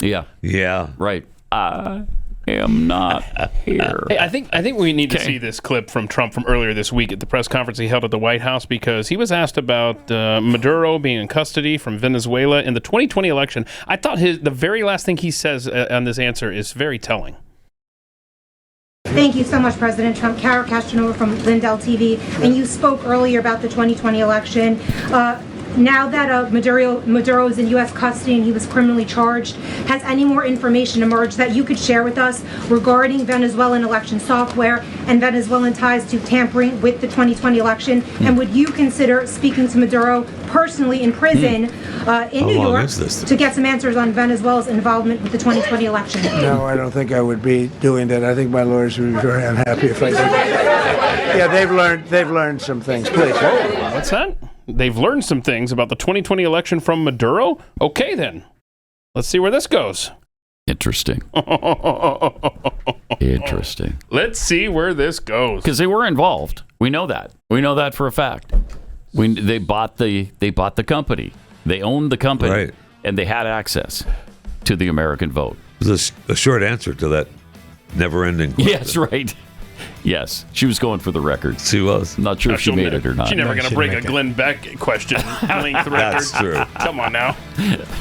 Yeah. Yeah. Right. I am not here. Hey, I think we need to see this clip from Trump from earlier this week at the press conference he held at the White House, because he was asked about Maduro being in custody from Venezuela in the 2020 election. I thought the very last thing he says on this answer is very telling. Thank you so much, President Trump. Kara Castanova from Lindell TV. And you spoke earlier about the 2020 election. Now that Maduro is in U.S. custody and he was criminally charged, has any more information emerged that you could share with us regarding Venezuelan election software and Venezuelan ties to tampering with the 2020 election? And would you consider speaking to Maduro personally in prison in New York to get some answers on Venezuela's involvement with the 2020 election? No, I don't think I would be doing that. I think my lawyers would be very unhappy if I did that. Yeah, they've learned some things. Please. What's that? They've learned some things about the 2020 election from Maduro? Okay, then. Let's see where this goes. Interesting. Interesting. Let's see where this goes. Because they were involved. We know that. We know that for a fact. They bought the company. They owned the company. Right. And they had access to the American vote. There's a short answer to that never-ending question. Yes, right. Yes, she was going for the record. She was. I'm not sure if she made it or not. She's never going to break a Glenn Beck question length record. That's true. Come on now.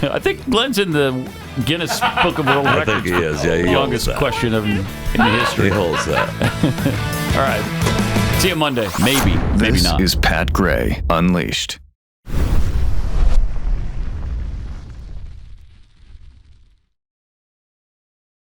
I think Glenn's in the Guinness Book of World Records. I think he is. Yeah, he longest question in history. He holds that. All right. See you Monday. Maybe. Maybe not. This is Pat Gray Unleashed.